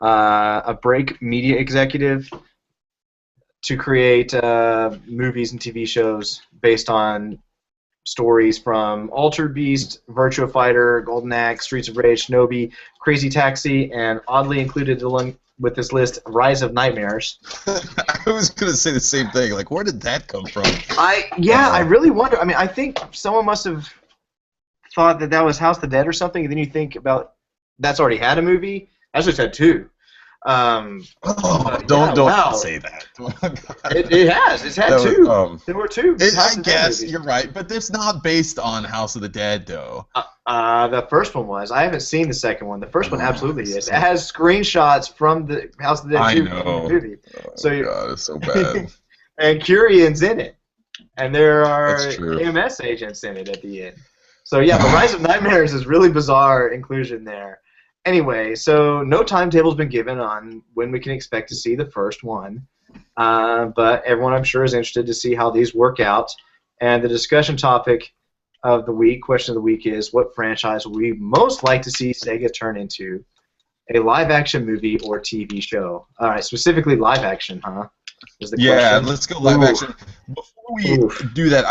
a break media executive, to create movies and TV shows based on stories from Altered Beast, Virtua Fighter, Golden Axe, Streets of Rage, Shinobi, Crazy Taxi, and oddly included along with this list, Rise of Nightmares. I was going to say the same thing. Like, where did that come from? I really wonder. I mean, I think someone must have thought that was House of the Dead or something, and then you think about that's already had a movie. That's just had two. Don't say that. It has. It's had two. There were two. I guess you're right, but it's not based on House of the Dead, though. The first one was. I haven't seen the second one. The first one absolutely is. It has screenshots from the House of the Dead 2 movie. God, it's so bad. And Curion's in it, and there are AMS agents in it at the end. So yeah, but Rise of Nightmares is really bizarre inclusion there. Anyway, so no timetable's been given on when we can expect to see the first one, but everyone I'm sure is interested to see how these work out. And the discussion topic of the week, question of the week, is what franchise would we most like to see Sega turn into a live-action movie or TV show? All right, specifically live-action, huh? Is the question. Let's go live-action. Before we do that,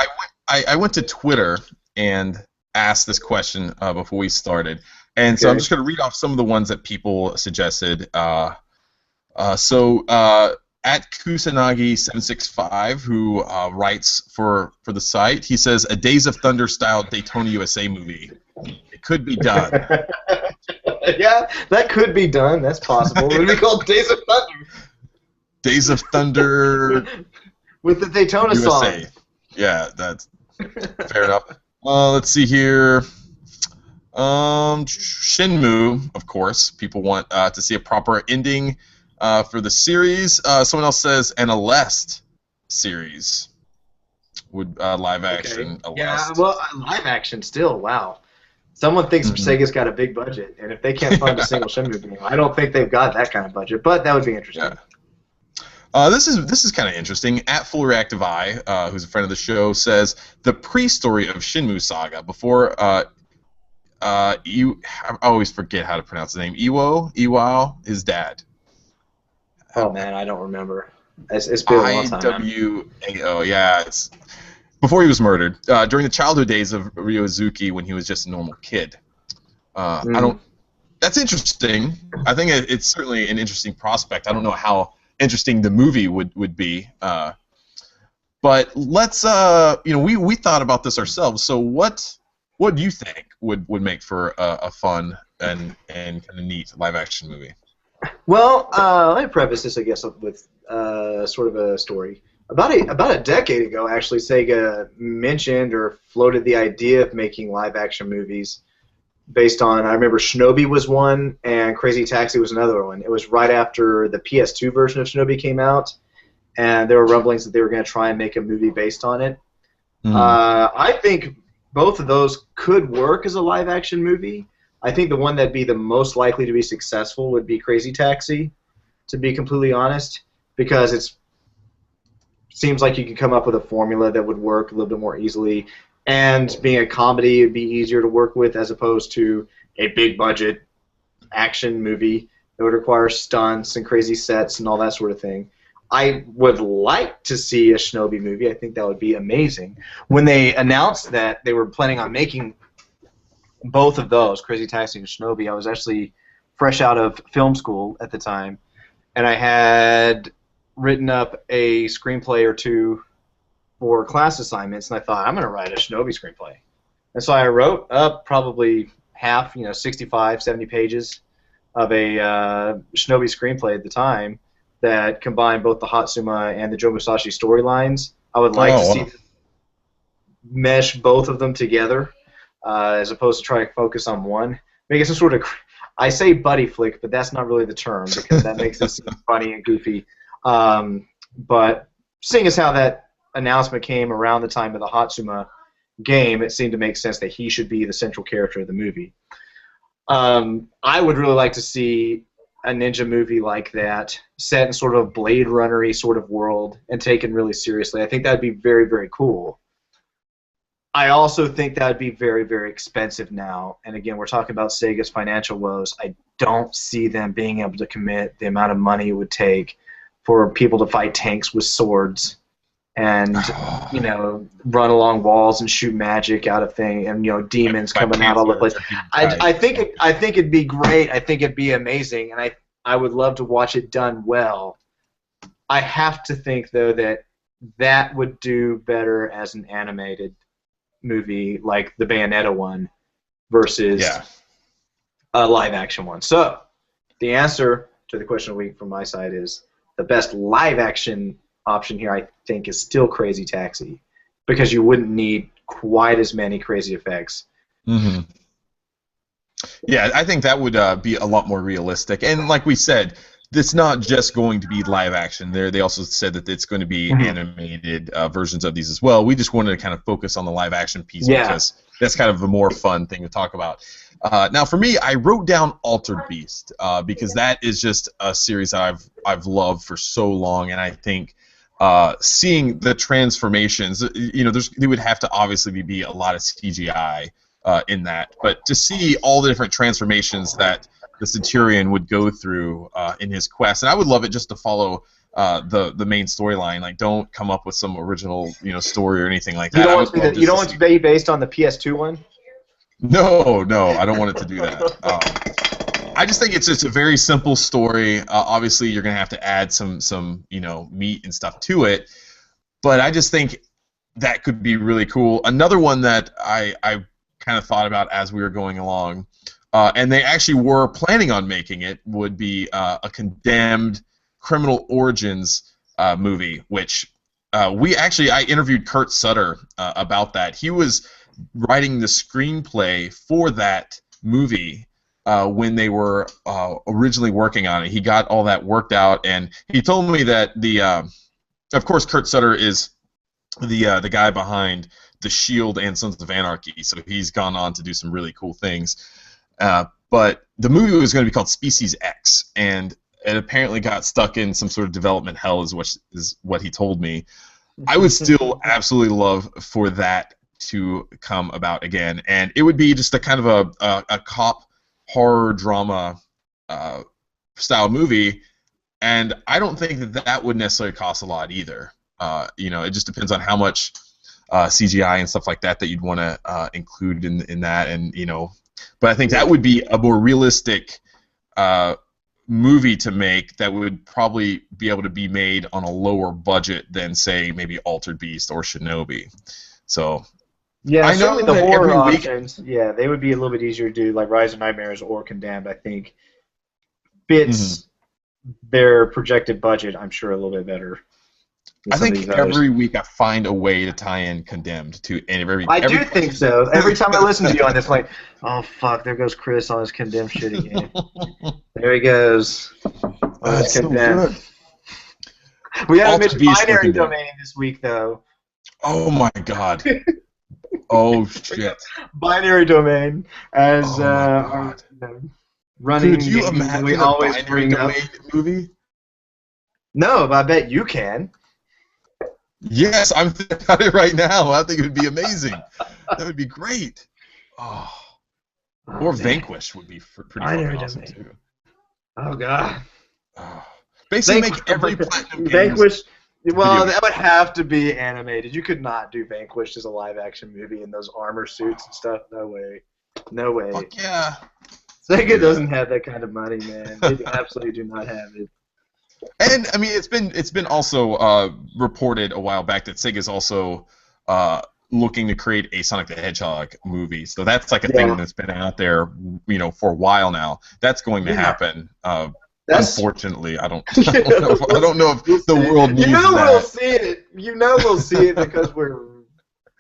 I went to Twitter and asked this question before we started. And so I'm just going to read off some of the ones that people suggested. At Kusanagi765, who writes for the site, he says, a Days of Thunder-style Daytona USA movie. It could be done. Yeah, that could be done. That's possible. It would be called Days of Thunder. Days of Thunder With the Daytona USA. song. Yeah, that's fair enough. Let's see here. Shenmue, of course. People want to see a proper ending for the series. Someone else says an Aleste series would live action. Okay. Yeah, Aleste. well, live action still. Wow. Someone thinks Sega's got a big budget, and if they can't fund a single Shenmue game, I don't think they've got that kind of budget. But that would be interesting. Yeah. This is kind of interesting. At Full Reactive Eye, who's a friend of the show, says the pre-story of Shenmue Saga before. I always forget how to pronounce the name. Iwao, his dad. Oh man, I don't remember. It's been a long time. IWAO. Yeah, it's before he was murdered. During the childhood days of Yu Suzuki, when he was just a normal kid. I don't. That's interesting. I think it's certainly an interesting prospect. I don't know how interesting the movie would be. But let's we thought about this ourselves. So what do you think would make for a fun and kind of neat live action movie? Well, let me preface this, I guess, with sort of a story. About a decade ago, actually, Sega mentioned or floated the idea of making live action movies based on, I remember Shinobi was one and Crazy Taxi was another one. It was right after the PS2 version of Shinobi came out, and there were rumblings that they were going to try and make a movie based on it. I think both of those could work as a live action movie. I think the one that'd be the most likely to be successful would be Crazy Taxi, to be completely honest, because it seems like you could come up with a formula that would work a little bit more easily. And being a comedy, it'd be easier to work with as opposed to a big budget action movie that would require stunts and crazy sets and all that sort of thing. I would like to see a Shinobi movie. I think that would be amazing. When they announced that they were planning on making both of those, Crazy Taxi and Shinobi, I was actually fresh out of film school at the time, and I had written up a screenplay or two for class assignments, and I thought, I'm going to write a Shinobi screenplay. And so I wrote up probably half, 65, 70 pages of a Shinobi screenplay at the time that combined both the Hatsuma and the Joe Musashi storylines. I would like to see mesh both of them together as opposed to try to focus on one. Make it some sort of, I say buddy flick, but that's not really the term because that makes it seem funny and goofy. But seeing as how that announcement came around the time of the Hatsuma game, it seemed to make sense that he should be the central character of the movie. I would really like to see a ninja movie like that set in sort of Blade Runner-y sort of world and taken really seriously. I think that would be very, very cool. I also think that would be very, very expensive now. And again, we're talking about Sega's financial woes. I don't see them being able to commit the amount of money it would take for people to fight tanks with swords and run along walls and shoot magic out of things, and demons coming out all the place. I think it'd be great. I think it'd be amazing, and I would love to watch it done well. I have to think though that would do better as an animated movie like the Bayonetta one versus a live action one. So the answer to the question of the week from my side is the best live action option here, I think, is still Crazy Taxi, because you wouldn't need quite as many crazy effects. Mm-hmm. Yeah, I think that would be a lot more realistic. And like we said, it's not just going to be live action. They also said that it's going to be animated versions of these as well. We just wanted to kind of focus on the live action piece because that's kind of the more fun thing to talk about. Now, for me, I wrote down Altered Beast because that is just a series I've loved for so long, and I think seeing the transformations, there would have to obviously be a lot of CGI in that, but to see all the different transformations that the Centurion would go through in his quest, and I would love it just to follow the main storyline. Like, don't come up with some original story or anything like that. You don't want to be based on the PS2 one? No, I don't want it to do that. I just think it's just a very simple story. Obviously, you're gonna have to add some meat and stuff to it, but I just think that could be really cool. Another one that I kind of thought about as we were going along and they actually were planning on making it, would be a Condemned Criminal Origins movie, which I interviewed Kurt Sutter about that. He was writing the screenplay for that movie when they were originally working on it. He got all that worked out, and he told me that of course, Kurt Sutter is the guy behind The Shield and Sons of Anarchy, so he's gone on to do some really cool things. But the movie was going to be called Species X, and it apparently got stuck in some sort of development hell, is what he told me. I would still absolutely love for that to come about again, and it would be just a kind of a cop horror drama style movie, and I don't think that would necessarily cost a lot either. It just depends on how much CGI and stuff like that you'd want to include in that, and but I think that would be a more realistic movie to make that would probably be able to be made on a lower budget than, say, maybe Altered Beast or Shinobi. So yeah, I know the horror every options. Yeah, they would be a little bit easier to do, like Rise of Nightmares or Condemned. I think fits their projected budget, I'm sure, a little bit better. I think every week I find a way to tie in Condemned to every. I do think so. Every time I listen to you on this, like, oh fuck, there goes Chris on his Condemned shit again. There he goes. That's so good. We haven't mentioned Binary Domain this week, though. Oh my god. Oh shit. Binary Domain as our running. Could you imagine we always Binary Domain movie? No, but I bet you can. Yes, I'm thinking about it right now. I think it would be amazing. That would be great. Oh. Or Vanquish would be pretty fucking awesome too. Oh god. Basically, make every Platinum Vanquish. Well, that would have to be animated. You could not do Vanquish as a live-action movie in those armor suits and stuff. No way. No way. Fuck yeah. Sega doesn't have that kind of money, man. They absolutely do not have it. And I mean, it's been also reported a while back that Sega's also looking to create a Sonic the Hedgehog movie. So that's like a thing that's been out there, for a while now. That's going to happen. Unfortunately, I don't know if the world needs that. We'll see it. We'll see it because we're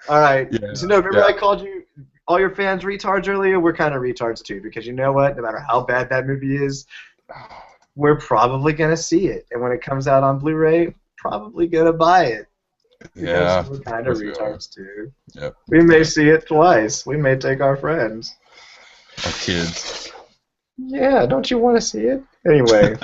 all right. Yeah, so remember I called you all your fans retards earlier. We're kind of retards too, because you know what? No matter how bad that movie is, we're probably gonna see it, and when it comes out on Blu-ray, probably gonna buy it. Yeah, we're kind of retards too. Yep. We may see it twice. We may take our friends. Our kids. Yeah, don't you want to see it? Anyway.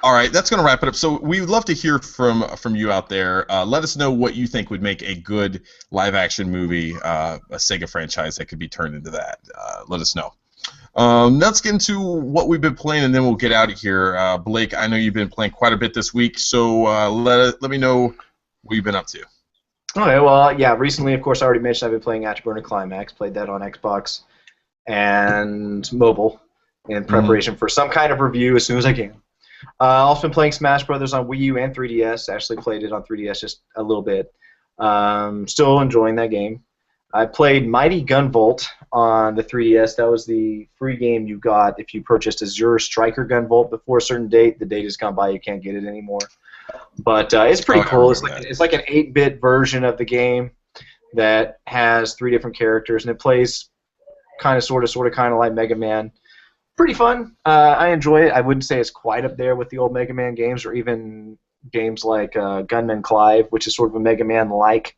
All right, that's going to wrap it up. So we would love to hear from you out there. Let us know what you think would make a good live-action movie, a Sega franchise that could be turned into that. Let us know. Let's get into what we've been playing, and then we'll get out of here. Blake, I know you've been playing quite a bit this week, so let me know what you've been up to. Okay, well, yeah, recently, of course, I already mentioned I've been playing After Burner Climax. Played that on Xbox and mobile in preparation for some kind of review as soon as I can. Also been playing Smash Brothers on Wii U and 3DS. Actually played it on 3DS just a little bit. Still enjoying that game. I played Mighty Gunvolt on the 3DS. That was the free game you got if you purchased Azure Striker Gunvolt before a certain date. The date has gone by. You can't get it anymore. But it's pretty cool. It's like an 8-bit version of the game that has 3 different characters, and it plays kind of like Mega Man. Pretty fun. I enjoy it. I wouldn't say it's quite up there with the old Mega Man games, or even games like Gunman Clive, which is sort of a Mega Man-like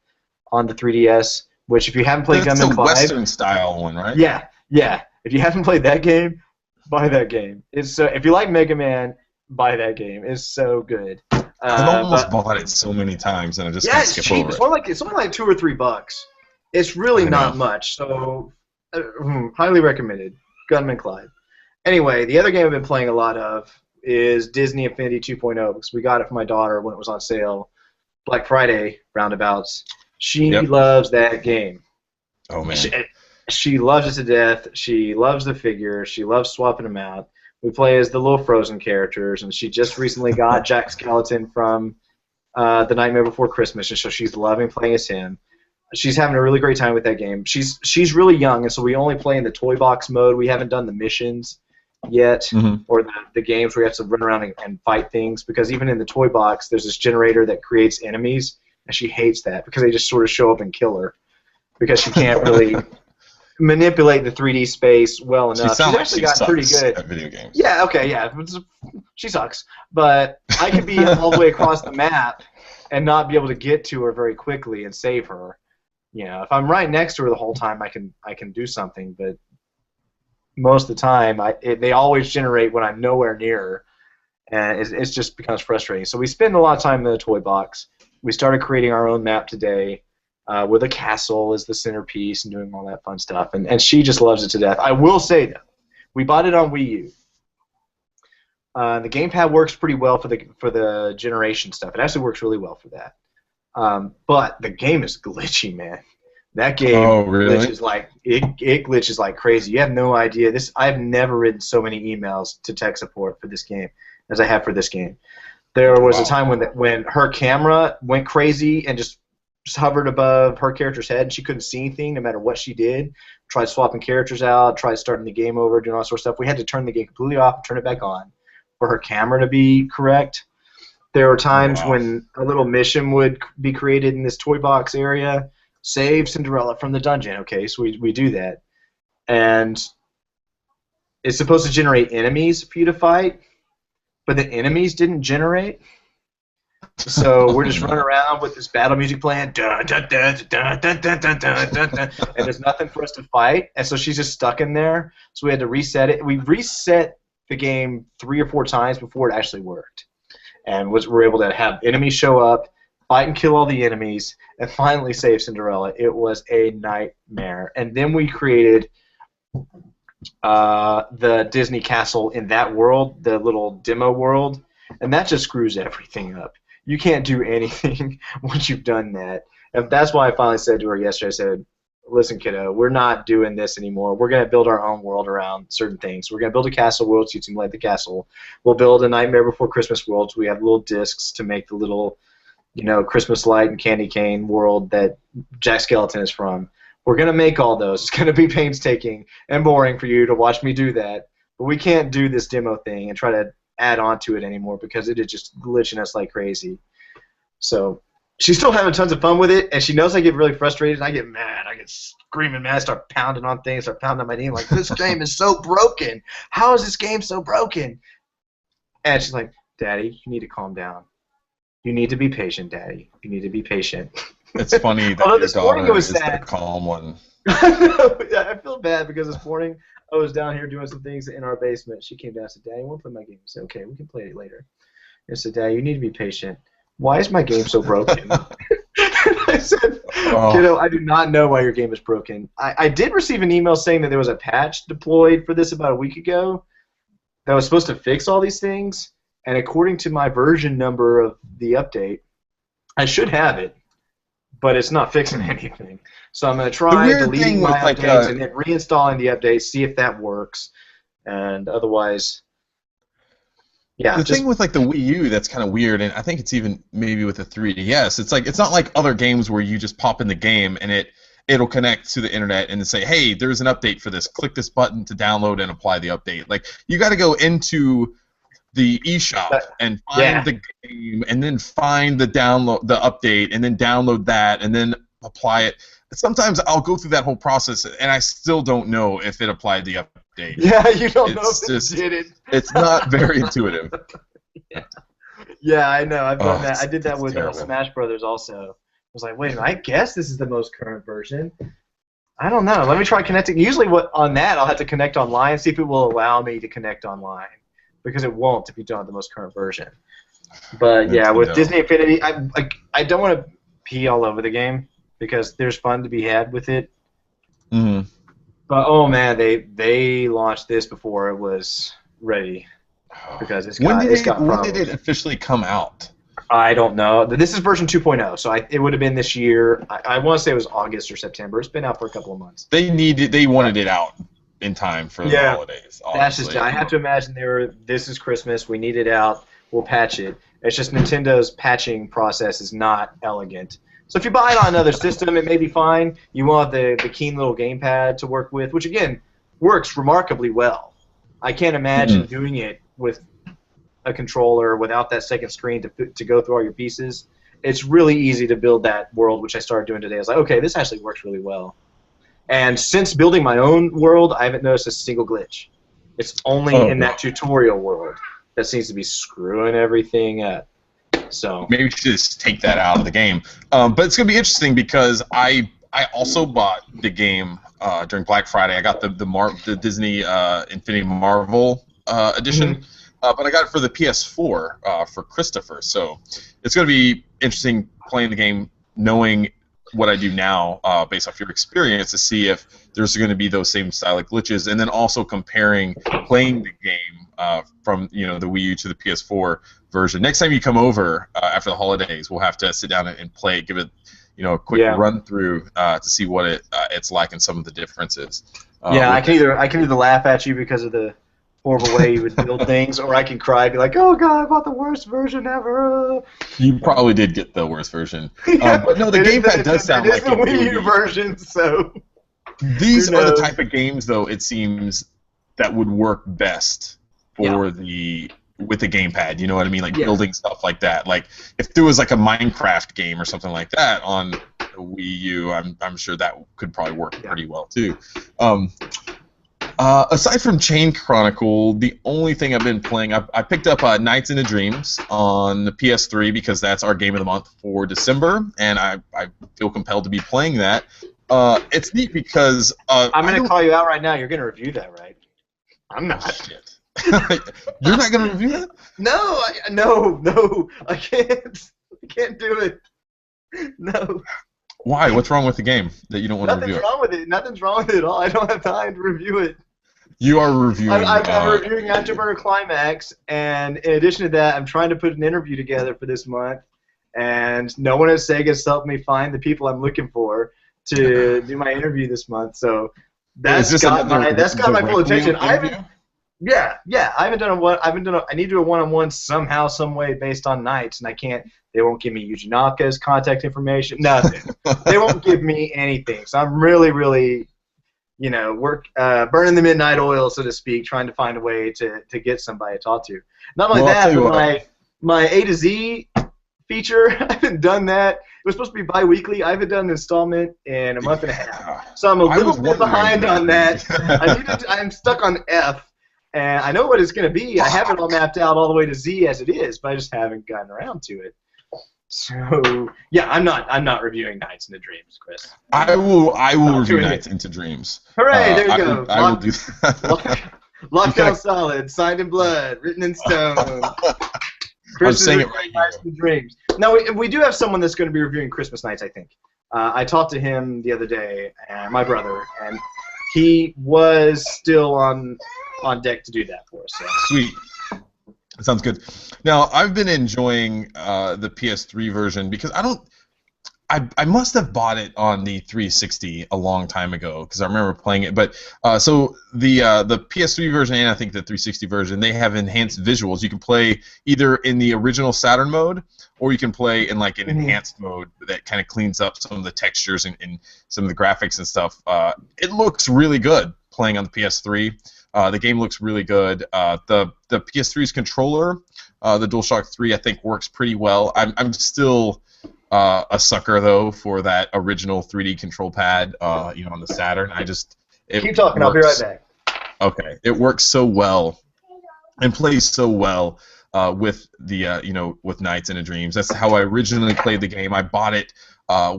on the 3DS. Which, if you haven't played Gunman Clive, it's a Western-style one, right? Yeah. If you haven't played that game, buy that game. It's if you like Mega Man, buy that game. It's so good. I've almost bought it so many times, and I just can't skip over it. It's only like $2 or $3. It's really not much. So, highly recommended. Gunman Clive. Anyway, the other game I've been playing a lot of is Disney Infinity 2.0, because we got it for my daughter when it was on sale, Black Friday roundabouts. She loves that game. Oh, man. She loves it to death. She loves the figures. She loves swapping them out. We play as the little Frozen characters, and she just recently got Jack Skellington from The Nightmare Before Christmas, and so she's loving playing as him. She's having a really great time with that game. She's really young, and so we only play in the toy box mode. We haven't done the missions yet, or the games where you have to run around and fight things, because even in the toy box, there's this generator that creates enemies, and she hates that because they just sort of show up and kill her because she can't really manipulate the 3D space well enough. She's actually gotten pretty good at video games. Yeah, okay, yeah. She sucks. But I could be all the way across the map and not be able to get to her very quickly and save her. You know, if I'm right next to her the whole time, I can do something, but most of the time, they always generate when I'm nowhere near her, and it just becomes frustrating. So we spend a lot of time in the toy box. We started creating our own map today, where the castle is the centerpiece and doing all that fun stuff, and she just loves it to death. I will say, though, we bought it on Wii U. The gamepad works pretty well for the generation stuff. It actually works really well for that. But the game is glitchy, man. That game glitches like it glitches like crazy. You have no idea. I've never written so many emails to tech support for this game as I have for this game. There was a time when her camera went crazy and just hovered above her character's head, and she couldn't see anything no matter what she did. Tried swapping characters out, tried starting the game over, doing all that sort of stuff. We had to turn the game completely off and turn it back on for her camera to be correct. There were times when a little mission would be created in this toy box area. Save Cinderella from the dungeon. Okay, so we do that. And it's supposed to generate enemies for you to fight, but the enemies didn't generate. So we're just running around with this battle music playing, dun, dun, dun, dun, dun, dun, dun, dun, dun, dun, and there's nothing for us to fight. And so she's just stuck in there. So we had to reset it. We reset the game 3 or 4 times before it actually worked. And we're able to have enemies show up, fight and kill all the enemies, and finally save Cinderella. It was a nightmare. And then we created the Disney castle in that world, the little demo world, and that just screws everything up. You can't do anything once you've done that. And that's why I finally said to her yesterday, I said, listen, kiddo, we're not doing this anymore. We're going to build our own world around certain things. We're going to build a castle world so you can light the castle. We'll build a Nightmare Before Christmas world so we have little discs to make the little, Christmas light and candy cane world that Jack Skeleton is from. We're going to make all those. It's going to be painstaking and boring for you to watch me do that. But we can't do this demo thing and try to add on to it anymore because it is just glitching us like crazy. So she's still having tons of fun with it, and she knows I get really frustrated, and I get mad. I get screaming mad. I start pounding on things, start pounding on my knee, like, this game is so broken. How is this game so broken? And she's like, Daddy, you need to calm down. You need to be patient, Daddy. You need to be patient. It's funny that your daughter is the calm one. Yeah, I feel bad because this morning I was down here doing some things in our basement. She came down and said, Daddy, I want to play my game. I said, okay, we can play it later. I said, Daddy, you need to be patient. Why is my game so broken? I said, kiddo, I do not know why your game is broken. I did receive an email saying that there was a patch deployed for this about a week ago that was supposed to fix all these things, and according to my version number of the update, I should have it, but it's not fixing anything. So I'm going to try deleting my updates and then reinstalling the updates, see if that works, and otherwise... Yeah, the thing with the Wii U that's kind of weird, and I think it's even maybe with the 3DS, it's not like other games where you just pop in the game and it'll connect to the internet and say, hey, there's an update for this. Click this button to download and apply the update. Like, you got to go into the eShop and find the game, and then find the update, and then download that, and then apply it. Sometimes I'll go through that whole process, and I still don't know if it applied the update. Yeah, you don't know if it did it. It's not very intuitive. Yeah, I know. I've done that. I did that with Smash Brothers also. I was like, wait a minute, I guess this is the most current version. I don't know. Let me try connecting. Usually on that, I'll have to connect online, see if it will allow me to connect online. Because it won't if you don't have the most current version. But yeah, with Disney Infinity, I don't want to pee all over the game because there's fun to be had with it. Mm-hmm. But oh man, they launched this before it was ready because it's got problems. When did it officially come out? I don't know. This is version 2.0, so it would have been this year. I want to say it was August or September. It's been out for a couple of months. They wanted it out in time for the holidays. Obviously. That's just. I have to imagine this is Christmas. We need it out. We'll patch it. It's just Nintendo's patching process is not elegant. So if you buy it on another system, it may be fine. You want the keen little gamepad to work with, which again works remarkably well. I can't imagine doing it with a controller without that second screen to go through all your pieces. It's really easy to build that world, which I started doing today. I was like, okay, this actually works really well. And since building my own world, I haven't noticed a single glitch. It's only in that tutorial world that seems to be screwing everything up. So maybe we should just take that out of the game. But it's going to be interesting because I also bought the game during Black Friday. I got the Disney Infinity Marvel edition, but I got it for the PS4 for Christopher. So it's going to be interesting playing the game, knowing what I do now based off your experience, to see if there's going to be those same style of glitches, and then also comparing playing the game from the Wii U to the PS4 version. Next time you come over after the holidays, we'll have to sit down and play it, give it a quick run through to see what it's like and some of the differences. I can either laugh at you because of the horrible way you would build things, or I can cry and be like, oh god, I bought the worst version ever. You probably did get the worst version. But no, the gamepad does sound like the Wii U version, so... These are the type of games, though, it seems, that would work best for with the gamepad. You know what I mean? Like building stuff like that. Like if there was like a Minecraft game or something like that on the Wii U, I'm sure that could probably work pretty well too. Aside from Chain Chronicle, the only thing I've been playing, I picked up Nights into Dreams on the PS3 because that's our game of the month for December, and I feel compelled to be playing that. It's neat because I'm going to call you out right now. You're going to review that, right? I'm not. Shit. You're not going to review that? No, no, I can't. I can't do it. No. Why? What's wrong with the game that you don't want to review it? Nothing's wrong with it. Nothing's wrong with it at all. I don't have time to review it. You are reviewing. I'm reviewing After Burner Climax, and in addition to that, I'm trying to put an interview together for this month, and no one at Sega has helped me find the people I'm looking for to do my interview this month. So that's got my full attention. I haven't done I need to do a one-on-one somehow, some way based on Nights, and I can't. They won't give me Yuji Naka's contact information. Nothing. They won't give me anything. So I'm really, really, burning the midnight oil, so to speak, trying to find a way to get somebody to talk to. Not only that, but my A to Z feature, I haven't done that. It was supposed to be bi-weekly. I haven't done an installment in a month and a half. So I'm a little bit behind on that. I'm stuck on F. And I know what it's going to be. I have it all mapped out all the way to Z as it is, but I just haven't gotten around to it. So yeah, I'm not reviewing Nights into Dreams, Chris. I will review Nights into Dreams. Hooray! There you go. I will do that. Locked down solid, signed in blood, written in stone. Chris I'm saying it right Nights into Dreams. Now we do have someone that's going to be reviewing Christmas Nights, I think. I talked to him the other day, my brother, and he was still on deck to do that for us. So. Sweet. That sounds good. Now, I've been enjoying the PS3 version because I must have bought it on the 360 a long time ago because I remember playing it. But so the PS3 version and I think the 360 version, they have enhanced visuals. You can play either in the original Saturn mode or you can play in like an enhanced mode that kind of cleans up some of the textures and some of the graphics and stuff. It looks really good playing on the PS3. The game looks really good. The PS3's controller, the DualShock 3, I think works pretty well. I'm still a sucker though for that original 3D control pad, on the Saturn. Keep talking. I'll be right back. Okay, it works so well and plays so well with the with Nights into Dreams. That's how I originally played the game. I bought it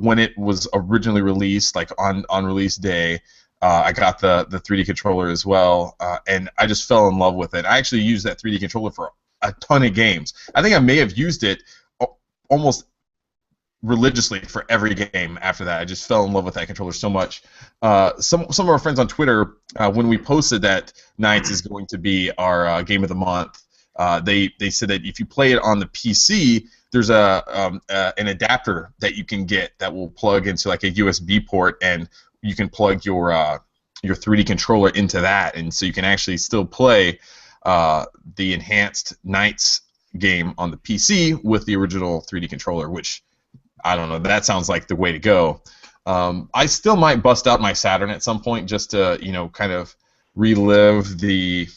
when it was originally released, like on release day. I got the 3D controller as well, and I just fell in love with it. I actually used that 3D controller for a ton of games. I think I may have used it almost religiously for every game after that. I just fell in love with that controller so much. Some of our friends on Twitter, when we posted that Nights is going to be our game of the month, they said that if you play it on the PC, there's an adapter that you can get that will plug into like a USB port, and you can plug your 3D controller into that, and so you can actually still play the enhanced Nights game on the PC with the original 3D controller, which I don't know. That sounds like the way to go. I still might bust out my Saturn at some point just to, kind of relive the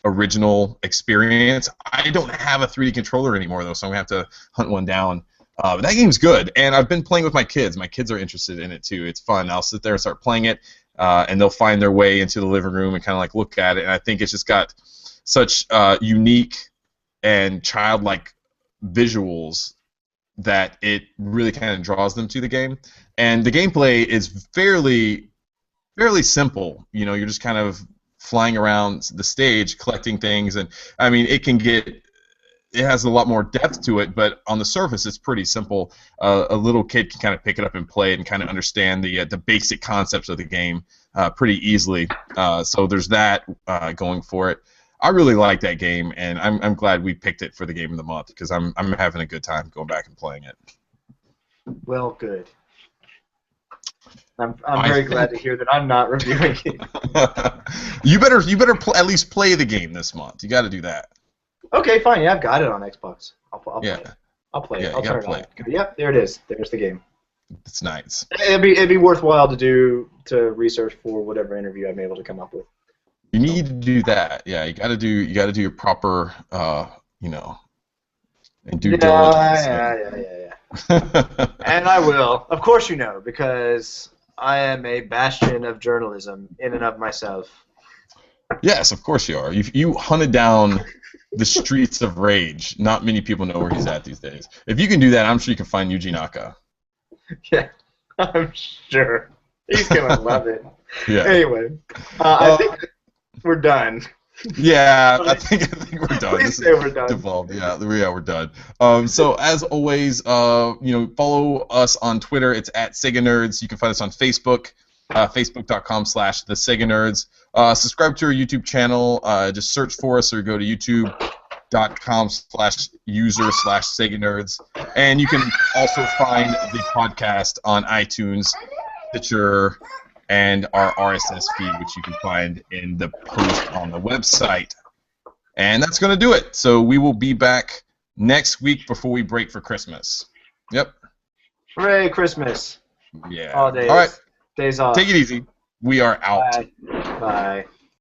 original experience. I don't have a 3D controller anymore, though, so I'm going to have to hunt one down. But that game's good, and I've been playing with my kids. My kids are interested in it, too. It's fun. I'll sit there and start playing it, and they'll find their way into the living room and kind of like look at it, and I think it's just got such unique and childlike visuals that it really kind of draws them to the game. And the gameplay is fairly simple. You're just kind of flying around the stage collecting things, and I mean it has a lot more depth to it, but on the surface it's pretty simple. A little kid can kind of pick it up and play it and kind of understand the basic concepts of the game pretty easily. So there's that going for it. I really like that game, and I'm glad we picked it for the game of the month because I'm having a good time going back and playing it. Well, good. I'm very glad to hear that I'm not reviewing it. You better at least play the game this month. You got to do that. Okay, fine. Yeah, I've got it on Xbox. I'll play it. I'll play Yeah, it. I'll you turn gotta it on. Yep, there it is. There's the game. It's nice. It'd be worthwhile to research for whatever interview I'm able to come up with. You need to do that. Yeah, you got to do your proper, and due diligence. Yeah. And I will, of course, because I am a bastion of journalism in and of myself. Yes, of course you are. You hunted down the streets of rage. Not many people know where he's at these days. If you can do that, I'm sure you can find Yuji Naka. Yeah, I'm sure. He's gonna love it. Yeah. Anyway, I think we're done. Yeah, I think we're done. Please say we're done. Devolved. Yeah, we're done. So as always, follow us on Twitter. It's at Sega Nerds. You can find us on Facebook, facebook.com/theSegaNerds. Subscribe to our YouTube channel. Just search for us or go to youtube.com/user/Sega Nerds. And you can also find the podcast on iTunes, Stitcher, and our RSS feed, which you can find in the post on the website. And that's going to do it. So we will be back next week before we break for Christmas. Yep. Hooray, Christmas. Yeah. Holidays. All right. Days off. Take it easy. We are out. Bye. Bye.